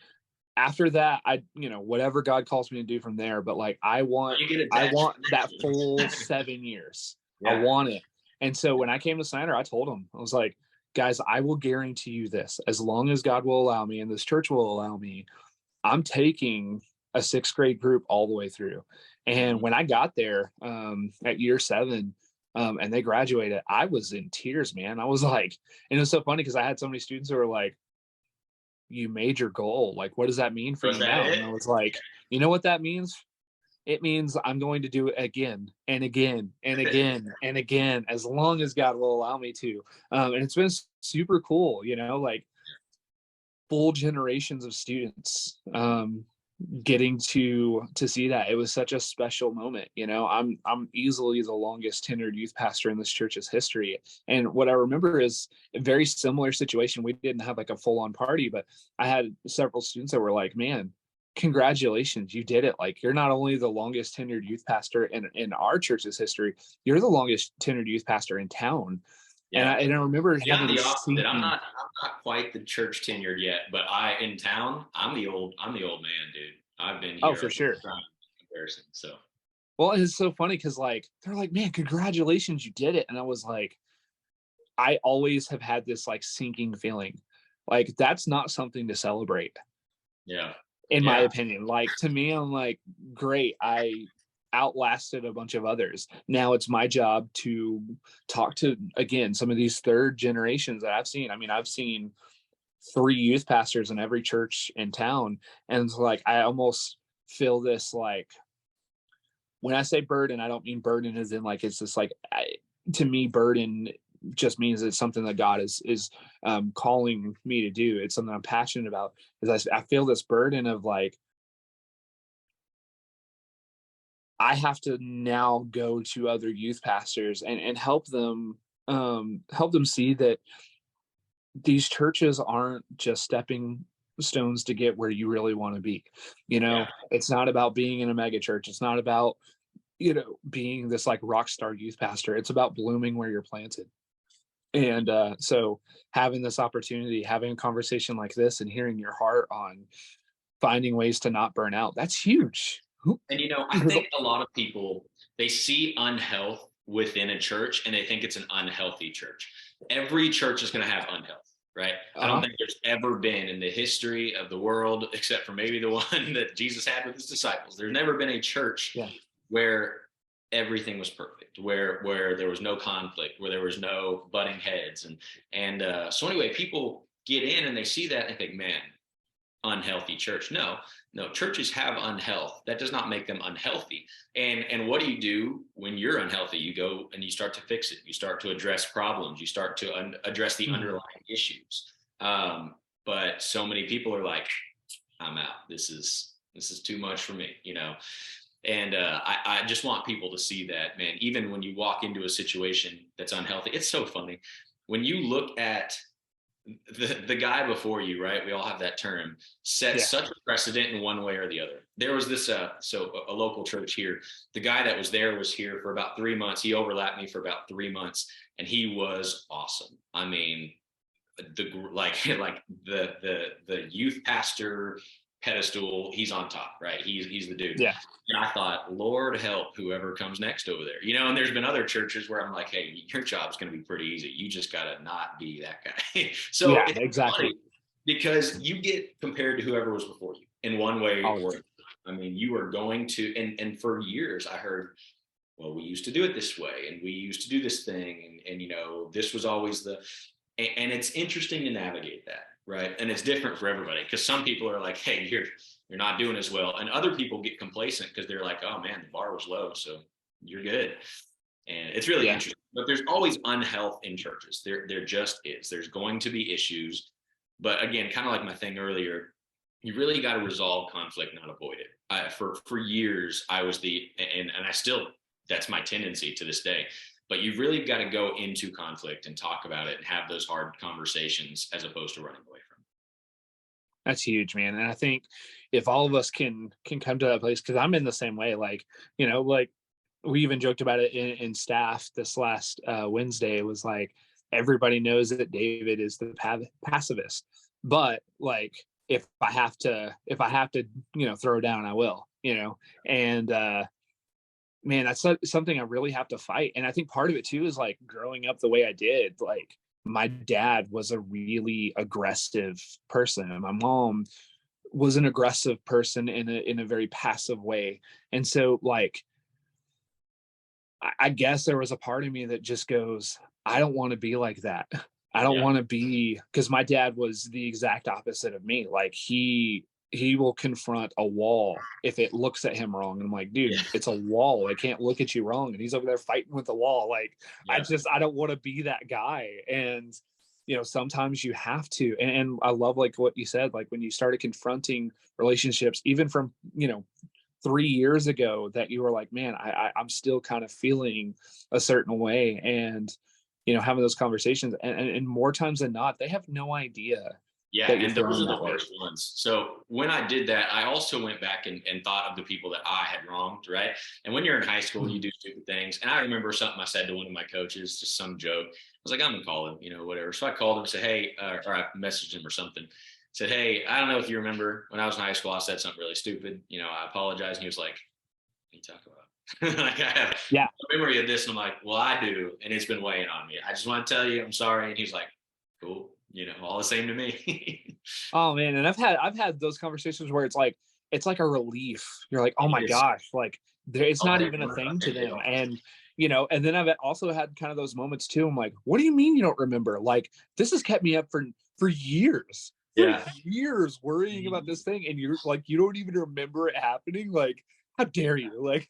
after that, whatever God calls me to do from there, but like, I want that full 7 years. Yeah. I want it. And so when I came to Snyder, I told him, I was like, guys, I will guarantee you this, as long as God will allow me and this church will allow me, I'm taking a 6th grade group all the way through. And when I got there at year 7, and they graduated, I was in tears, man. I was like, and it was so funny because I had so many students who were like, you made your goal. Like, what does that mean for you now? And I was like, you know what that means? It means I'm going to do it again and again and again and again, as long as God will allow me to. And it's been super cool, like full generations of students getting to see that. It was such a special moment. I'm easily the longest tenured youth pastor in this church's history. And what I remember is a very similar situation. We didn't have like a full-on party, but I had several students that were like, man, congratulations, you did it. Like, you're not only the longest tenured youth pastor in our church's history, you're the longest tenured youth pastor in town. Yeah. And I remember having the opposite. I'm not quite the church tenured yet, but in town, I'm the old man, dude. I've been here. Oh, for sure. Comparison. So. Well, it's so funny because like, they're like, man, congratulations, you did it. And I was like, I always have had this like sinking feeling. Like, that's not something to celebrate. Yeah. In my opinion. Like, to me, I'm like, great, I outlasted a bunch of others. Now it's my job to talk to, again, some of these 3rd generations that I've seen. I mean, I've seen 3 youth pastors in every church in town. And it's like, I almost feel this, like, when I say burden, I don't mean burden as in like, it's just like, to me, burden just means it's something that God is calling me to do. It's something I'm passionate about. Is I feel this burden of like, I have to now go to other youth pastors and help them see that these churches aren't just stepping stones to get where you really want to be. It's not about being in a mega church. It's not about, being this like rock star youth pastor. It's about blooming where you're planted. And so having this opportunity, having a conversation like this and hearing your heart on finding ways to not burn out, that's huge. And, I think a lot of people, they see unhealth within a church and they think it's an unhealthy church. Every church is going to have unhealth, right? I don't think there's ever been in the history of the world, except for maybe the one that Jesus had with his disciples, there's never been a church where everything was perfect, where there was no conflict, where there was no butting heads. And so anyway, people get in and they see that and think, man, unhealthy church. No, churches have unhealth. That does not make them unhealthy. And what do you do when you're unhealthy? You go and you start to fix it. You start to address problems. You start to address the underlying issues. But so many people are like, I'm out. This is too much for me, And I just want people to see that, man, even when you walk into a situation that's unhealthy, it's so funny. When you look at the guy before you, right? We all have that term, set such a precedent in one way or the other. There was this, a local church here. The guy that was here for about 3 months. He overlapped me for about 3 months and he was awesome. I mean, the youth pastor pedestal. He's on top, right? He's the dude. Yeah. And I thought, Lord help whoever comes next over there, and there's been other churches where I'm like, hey, your job's going to be pretty easy. You just got to not be that guy. So yeah, it's exactly. funny because you get compared to whoever was before you in one way or another. I mean, you are going to, and for years I heard, well, we used to do it this way and we used to do this thing. And this was always and it's interesting to navigate that. Right. And it's different for everybody because some people are like, hey, you're not doing as well. And other people get complacent because they're like, oh man, the bar was low, so you're good. And it's really interesting. But there's always unhealth in churches. There just is. There's going to be issues. But again, kind of like my thing earlier, you really got to resolve conflict, not avoid it. For years, I was and I still, that's my tendency to this day. But you've really got to go into conflict and talk about it and have those hard conversations as opposed to running away from it. That's huge, man. And I think if all of us can come to that place, because I'm in the same way, like we even joked about it in staff this last Wednesday. It was like, everybody knows that David is the pacifist, but like, if I have to, throw down, I will, and man, that's something I really have to fight. And I think part of it too is like growing up the way I did. Like, my dad was a really aggressive person, and my mom was an aggressive person in a very passive way. And so, like, I guess there was a part of me that just goes, I don't want to be like that. I don't want to be, because my dad was the exact opposite of me. Like, he will confront a wall if it looks at him wrong. And I'm like, dude, it's a wall. It can't look at you wrong. And he's over there fighting with the wall. Like, I don't want to be that guy. And, sometimes you have to. And I love, like, what you said, like, when you started confronting relationships, even from, 3 years ago, that you were like, man, I'm still kind of feeling a certain way. And, having those conversations, and more times than not, they have no idea. Yeah, and those are the worst ones. So when I did that, I also went back and thought of the people that I had wronged, right? And when you're in high school, you do stupid things. And I remember something I said to one of my coaches, just some joke. I was like, I'm going to call him, whatever. So I called him and said, hey, or I messaged him or something. Said, hey, I don't know if you remember when I was in high school, I said something really stupid. I apologize. And he was like, what are you talking about? Like, I have a memory of this. And I'm like, well, I do. And it's been weighing on me. I just want to tell you, I'm sorry. And he's like, cool. All the same to me. Oh man. And I've had those conversations where it's like a relief. You're like, oh my gosh, like it's not even a thing to them. And, and then I've also had kind of those moments too. I'm like, what do you mean you don't remember? Like, this has kept me up for years. Years worrying about this thing. And you're like, you don't even remember it happening. Like, how dare you? Like,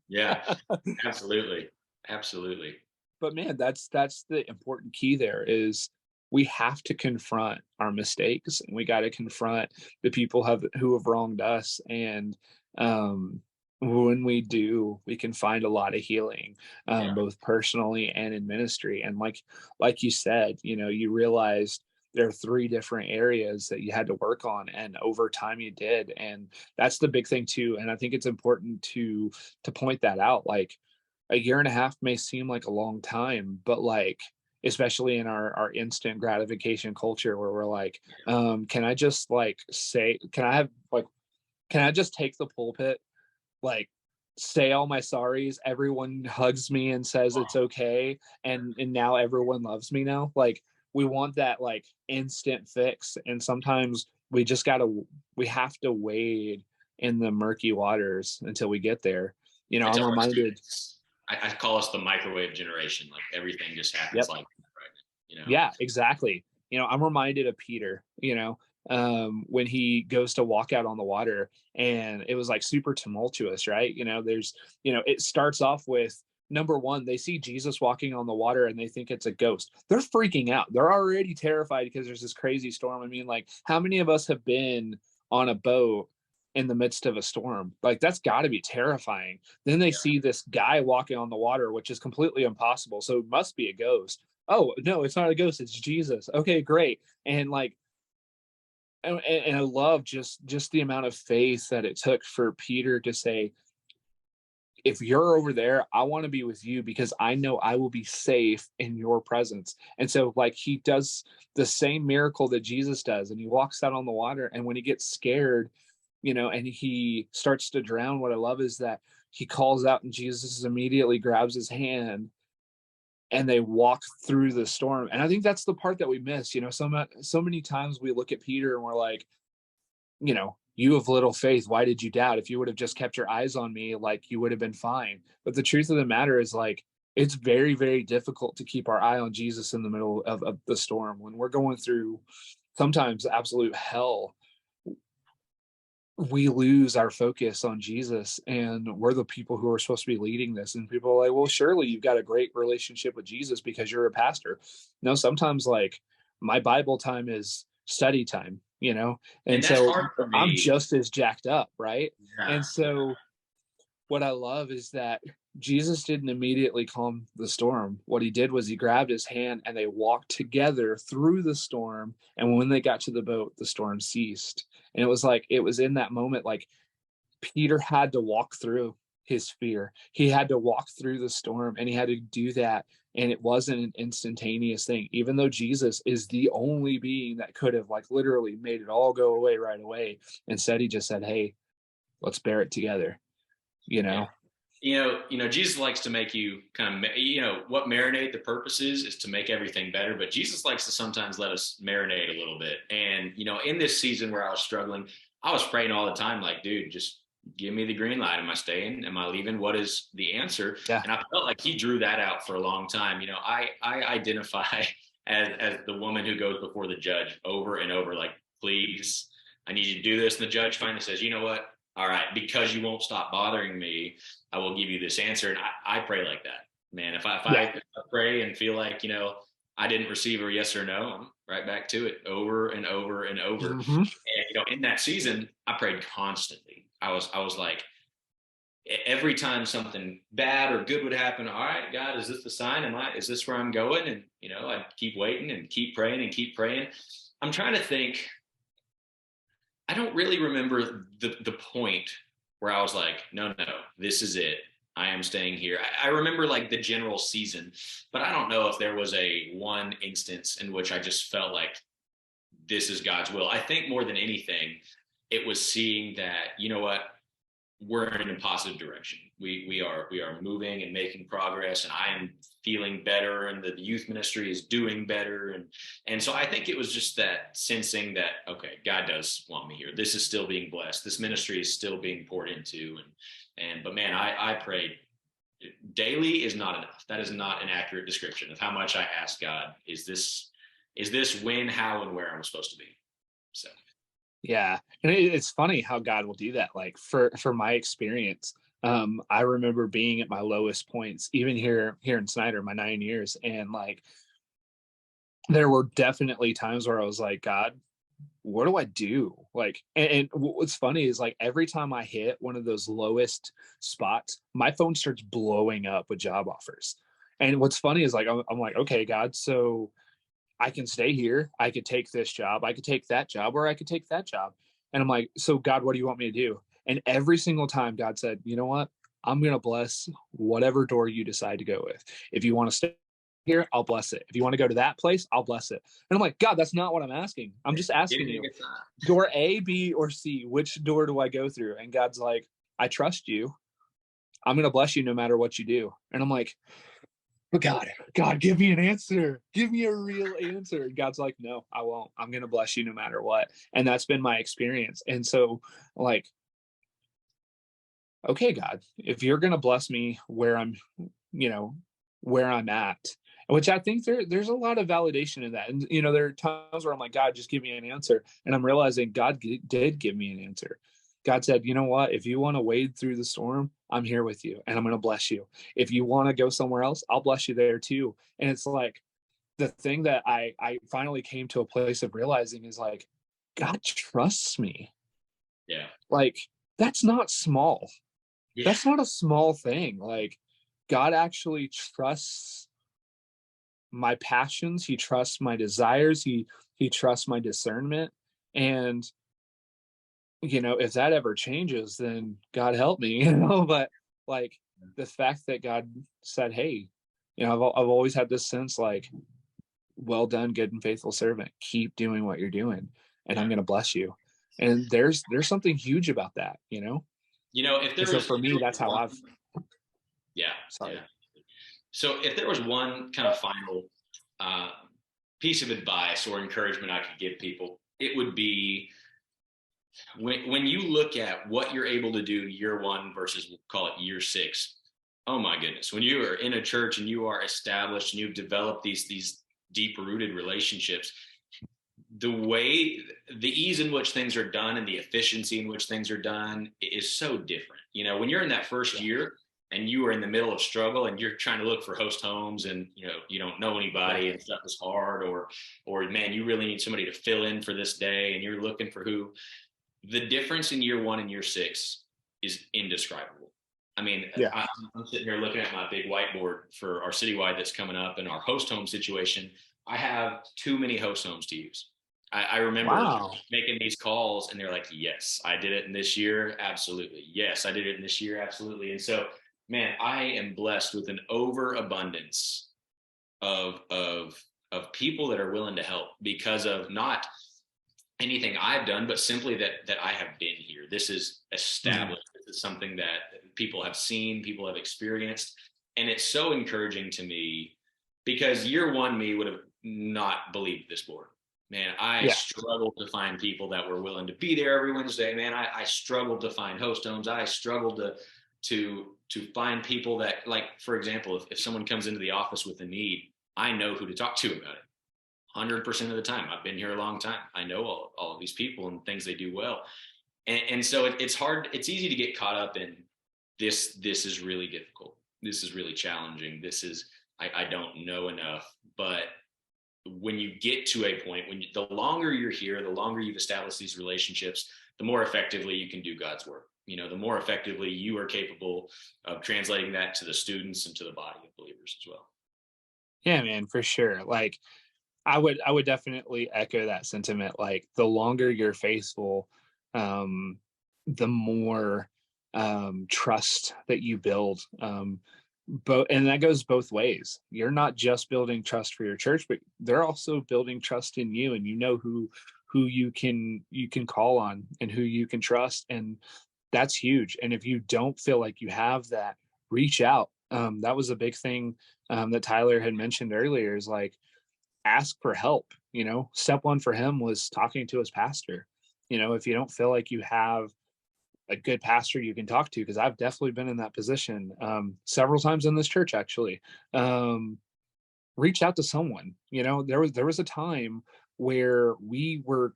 yeah, absolutely. Absolutely. But man, that's the important key there is we have to confront our mistakes, and we got to confront the people who have wronged us. And when we do, we can find a lot of healing, both personally and in ministry. And like you said, you realized there are 3 different areas that you had to work on, and over time you did. And that's the big thing too. And I think it's important to point that out. Like, a year and a half may seem like a long time, but like, especially in our instant gratification culture where we're like, can I just take the pulpit, like, say all my sorries, everyone hugs me and says it's okay, and now everyone loves me now? Like, we want that like instant fix. And sometimes we have to wade in the murky waters until we get there. I'm reminded, I call us the microwave generation. Like, everything just happens like that, right? Yeah, exactly. I'm reminded of Peter, when he goes to walk out on the water, and it was like super tumultuous, right? It starts off with, number one, they see Jesus walking on the water and they think it's a ghost. They're freaking out. They're already terrified because there's this crazy storm. I mean, like, how many of us have been on a boat in the midst of a storm? Like, that's got to be terrifying. Then they see this guy walking on the water, which is completely impossible. So it must be a ghost. Oh no, it's not a ghost. It's Jesus. Okay, great. And like, and I love just the amount of faith that it took for Peter to say, if you're over there, I want to be with you because I know I will be safe in your presence. And so like he does the same miracle that Jesus does, and he walks out on the water, and when he gets scared, and he starts to drown, what I love is that he calls out and Jesus immediately grabs his hand and they walk through the storm. And I think that's the part that we miss. So many times we look at Peter and we're like, you have little faith. Why did you doubt? If you would have just kept your eyes on me, like you would have been fine. But the truth of the matter is like, it's very, very difficult to keep our eye on Jesus in the middle of the storm. When we're going through sometimes absolute hell, we lose our focus on Jesus, and we're the people who are supposed to be leading this. And people are like, well, surely you've got a great relationship with Jesus because you're a pastor. No, sometimes like my Bible time is study time, And that's so hard for I'm me. just as jacked up, right? Yeah. And so what I love is that Jesus didn't immediately calm the storm. What he did was he grabbed his hand and they walked together through the storm. And when they got to the boat, the storm ceased. And it was in that moment, like Peter had to walk through his fear. He had to walk through the storm, and he had to do that. And it wasn't an instantaneous thing, even though Jesus is the only being that could have like literally made it all go away right away. Instead, he just said, hey, let's bear it together. Yeah. Jesus likes to make you kind of, what marinate the purpose is to make everything better. But Jesus likes to sometimes let us marinate a little bit. And, in this season where I was struggling, I was praying all the time, like, dude, just give me the green light. Am I staying? Am I leaving? What is the answer? Yeah. And I felt like he drew that out for a long time. I identify as the woman who goes before the judge over and over, like, please, I need you to do this. And the judge finally says, you know what? All right, because you won't stop bothering me, I will give you this answer. And I pray like that, man. If I pray and feel like, I didn't receive a yes or no, I'm right back to it over and over and over. Mm-hmm. And, in that season, I prayed constantly. I was like, every time something bad or good would happen, all right, God, is this the sign? Is this where I'm going? And, I'd keep waiting and keep praying and keep praying. I'm trying to think. I don't really remember the point where I was like, no, this is it. I am staying here. I remember like the general season, but I don't know if there was a one instance in which I just felt like this is God's will. I think more than anything, it was seeing that, we're in a positive direction. We are moving and making progress, and I am feeling better, and the youth ministry is doing better. And so I think it was just that sensing that, okay, God does want me here. This is still being blessed. This ministry is still being poured into. But man, I prayed daily is not enough. That is not an accurate description of how much I ask God, is this when, how, and where I'm supposed to be? So. Yeah. And it's funny how God will do that. Like for my experience, I remember being at my lowest points, even here in Snyder, my 9 years. And like, there were definitely times where I was like, God, what do I do? Like, and what's funny is like, every time I hit one of those lowest spots, my phone starts blowing up with job offers. And what's funny is like, I'm like, okay, God, so I can stay here. I could take this job. I could take that job, or I could take that job. And I'm like, so God, what do you want me to do? And every single time God said, you know what? I'm going to bless whatever door you decide to go with. If you want to stay here, I'll bless it. If you want to go to that place, I'll bless it. And I'm like, God, that's not what I'm asking. I'm just asking you, door A, B, or C, which door do I go through? And God's like, I trust you. I'm going to bless you no matter what you do. And I'm like, but God, give me an answer. Give me a real answer. And God's like, no, I won't. I'm going to bless you no matter what. And that's been my experience. And so like, okay, God, if you're going to bless me where I'm at, which I think there's a lot of validation in that. And, there are times where I'm like, God, just give me an answer. And I'm realizing God did give me an answer. God said, you know what? If you want to wade through the storm, I'm here with you and I'm going to bless you. If you want to go somewhere else, I'll bless you there too. And it's like the thing that I finally came to a place of realizing is like, God trusts me. Yeah. Like, that's not small. Yeah. That's not a small thing. Like, God actually trusts my passions. He trusts my desires. He trusts my discernment. And if that ever changes, then God help me, but like, the fact that God said, hey, I've always had this sense like, well done, good and faithful servant, keep doing what you're doing, and I'm going to bless you. And there's something huge about that. If there And so was for me, that's how I've yeah sorry. yeah. So if there was one kind of final uh, piece of advice or encouragement I could give people, it would be when you look at what you're able to do year one versus we'll call it year 6. Oh my goodness, when you are in a church and you are established and you've developed these deep rooted relationships, the ease in which things are done and the efficiency in which things are done is so different. When you're in that first year and you are in the middle of struggle and you're trying to look for host homes and you don't know anybody and stuff is hard, or man, you really need somebody to fill in for this day and you're looking for who. The difference in year 1 and year 6 is indescribable. I mean, I'm sitting here looking at my big whiteboard for our citywide that's coming up and our host home situation. I have too many host homes to use. I remember making these calls and they're like, yes, I did it in this year. Absolutely. Yes, I did it in this year. Absolutely. And so, man, I am blessed with an overabundance of people that are willing to help because of not anything I've done, but simply that I have been here. This is established. This is something that people have seen, people have experienced. And it's so encouraging to me because year 1 me would have not believed this board. Man, I struggled to find people that were willing to be there every Wednesday. Man, I struggled to find host homes. I struggled to find people that, like, for example, if someone comes into the office with a need, I know who to talk to about it. 100% of the time. I've been here a long time. I know all of these people and things they do well. And so it's hard. It's easy to get caught up in this is really difficult. This is really challenging. I don't know enough. But when you get to a point, the longer you're here, the longer you've established these relationships, the more effectively you can do God's work. The more effectively you are capable of translating that to the students and to the body of believers as well. Yeah, man, for sure. Like, I would definitely echo that sentiment. Like, the longer you're faithful, the more trust that you build. And that goes both ways. You're not just building trust for your church, but they're also building trust in you, and who you can call on and who you can trust, and that's huge. And if you don't feel like you have that, reach out. That was a big thing that Tyler had mentioned earlier, is like, ask for help. Step 1 for him was talking to his pastor. If you don't feel like you have a good pastor you can talk to, because I've definitely been in that position several times in this church, actually, reach out to someone. There was a time where we were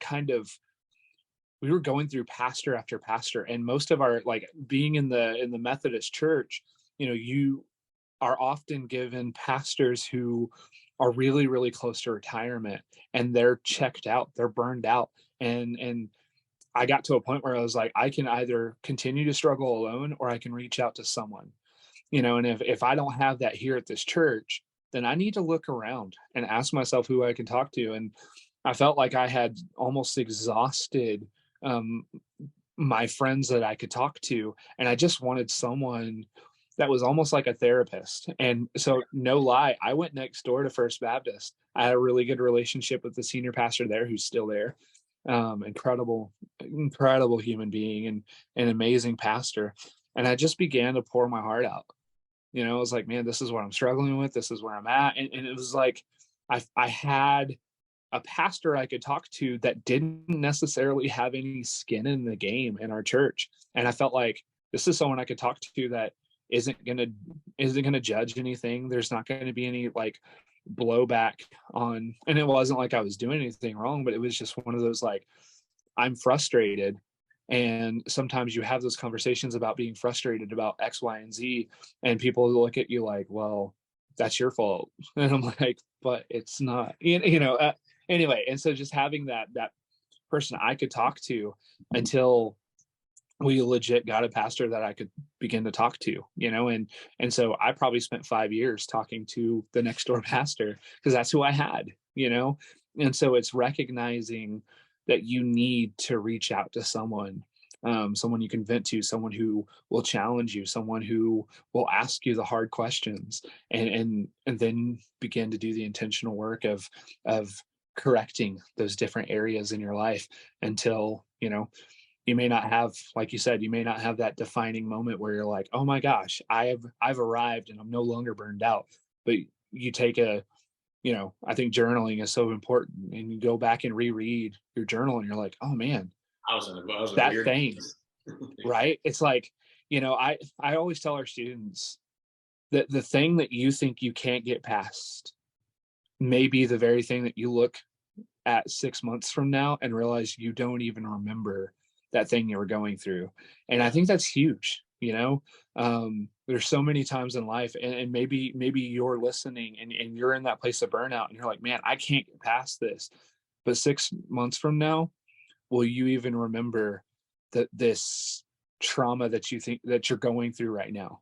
going through pastor after pastor, and most of our, like, being in the Methodist church, you are often given pastors who are really, really close to retirement, and they're checked out, they're burned out. And I got to a point where I was like, I can either continue to struggle alone or I can reach out to someone, and if I don't have that here at this church, then I need to look around and ask myself who I can talk to. And I felt like I had almost exhausted my friends that I could talk to, and I just wanted someone that was almost like a therapist. And so, no lie, I went next door to First Baptist. I had a really good relationship with the senior pastor there, who's still there. Incredible human being and an amazing pastor. And I just began to pour my heart out. I was like, man, this is what I'm struggling with. This is where I'm at. And it was like, I had a pastor I could talk to that didn't necessarily have any skin in the game in our church. And I felt like this is someone I could talk to that isn't gonna judge anything. There's not going to be any, like, blowback on, and it wasn't like I was doing anything wrong, but it was just one of those, like, I'm frustrated. And sometimes you have those conversations about being frustrated about X, Y, and Z, and people look at you like, well, that's your fault. And I'm like, but it's not, anyway. And so just having that person I could talk to until we legit got a pastor that I could begin to talk to, and so I probably spent 5 years talking to the next door pastor because that's who I had, and so it's recognizing that you need to reach out to someone someone you can vent to, someone who will challenge you, someone who will ask you the hard questions, and then begin to do the intentional work of correcting those different areas in your life until, you may not have, like you said, you may not have that defining moment where you're like, oh my gosh, I've arrived and I'm no longer burned out. But you take I think journaling is so important, and you go back and reread your journal and you're like, oh man, I was in a that weird thing, right? It's like, I always tell our students that the thing that you think you can't get past may be the very thing that you look at 6 months from now and realize you don't even remember that thing you were going through. And I think that's huge. There's so many times in life, and maybe you're listening and you're in that place of burnout and you're like, man, I can't get past this. But 6 months from now, will you even remember this trauma that you think that you're going through right now?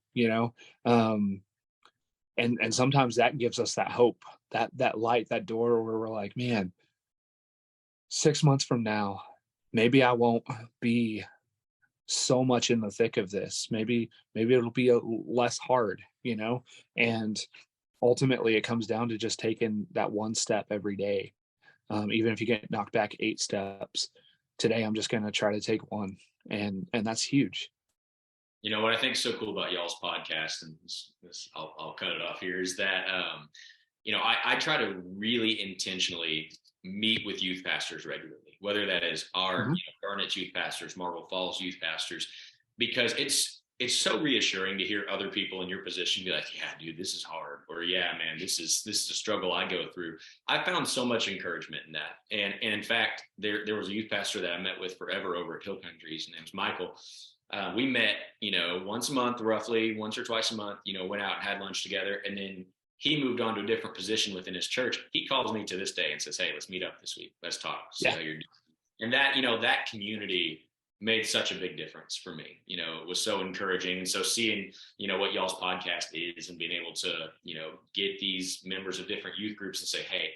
And sometimes that gives us that hope, that light, that door where we're like, man, 6 months from now, maybe I won't be so much in the thick of this. Maybe it'll be less hard, and ultimately it comes down to just taking that one step every day. Even if you get knocked back 8 steps, today I'm just going to try to take one. And that's huge. What I think is so cool about y'all's podcast, and I'll cut it off here, is that, I try to really intentionally meet with youth pastors regularly, whether that is our Burnout youth pastors, Marble Falls youth pastors, because it's so reassuring to hear other people in your position be like, yeah, dude, this is hard. Or yeah, man, this is a struggle I go through. I found so much encouragement in that. And in fact, there was a youth pastor that I met with forever over at Hill Country. His name's Michael. We met, once a month, roughly once or twice a month, went out and had lunch together. And then he moved on to a different position within his church. He calls me to this day and says, hey, let's meet up this week. Let's talk, see how you're doing. And that, that community made such a big difference for me. It was so encouraging. And so seeing, what y'all's podcast is and being able to, get these members of different youth groups and say, hey,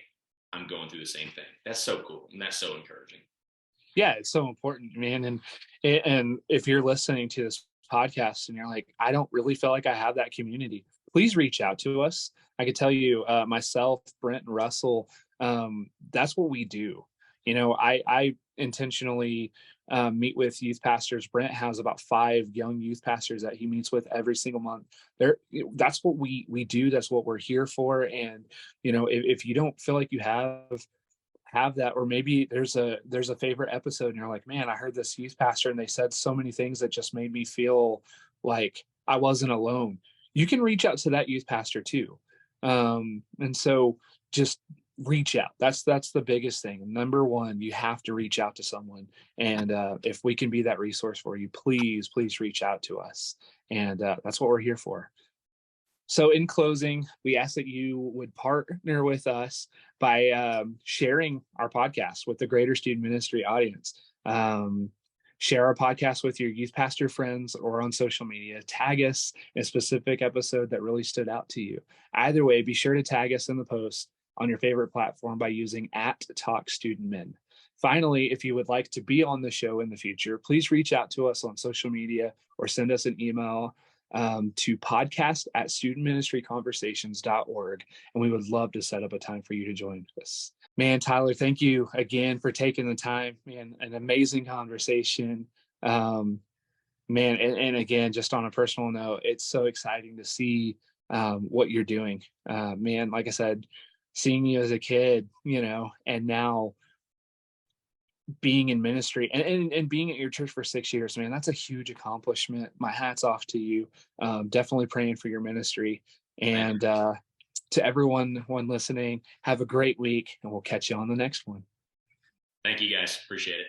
I'm going through the same thing. That's so cool. And that's so encouraging. Yeah, it's so important, man. And if you're listening to this podcast and you're like, I don't really feel like I have that community, please reach out to us. I could tell you, myself, Brent, and Russell, that's what we do. I intentionally meet with youth pastors. Brent has about 5 young youth pastors that he meets with every single month. That's what we do. That's what we're here for. And if you don't feel like you have that, or maybe there's a favorite episode and you're like, man, I heard this youth pastor and they said so many things that just made me feel like I wasn't alone, you can reach out to that youth pastor too. And so just reach out. That's the biggest thing. Number one, you have to reach out to someone. And if we can be that resource for you, please reach out to us. And that's what we're here for. So in closing, we ask that you would partner with us by sharing our podcast with the greater student ministry audience. Share our podcast with your youth pastor friends or on social media. Tag us in a specific episode that really stood out to you. Either way, be sure to tag us in the post on your favorite platform by using @TalkStudentMin. Finally, if you would like to be on the show in the future, please reach out to us on social media or send us an email to podcast@studentministryconversations.org. And we would love to set up a time for you to join us. Man, Tyler, thank you again for taking the time. Man, an amazing conversation. Man, and again, just on a personal note, it's so exciting to see what you're doing. Man, like I said, seeing you as a kid, and now being in ministry and being at your church for 6 years, man, that's a huge accomplishment. My hat's off to you. Definitely praying for your ministry. And to everyone listening, have a great week, and we'll catch you on the next one. Thank you, guys. Appreciate it.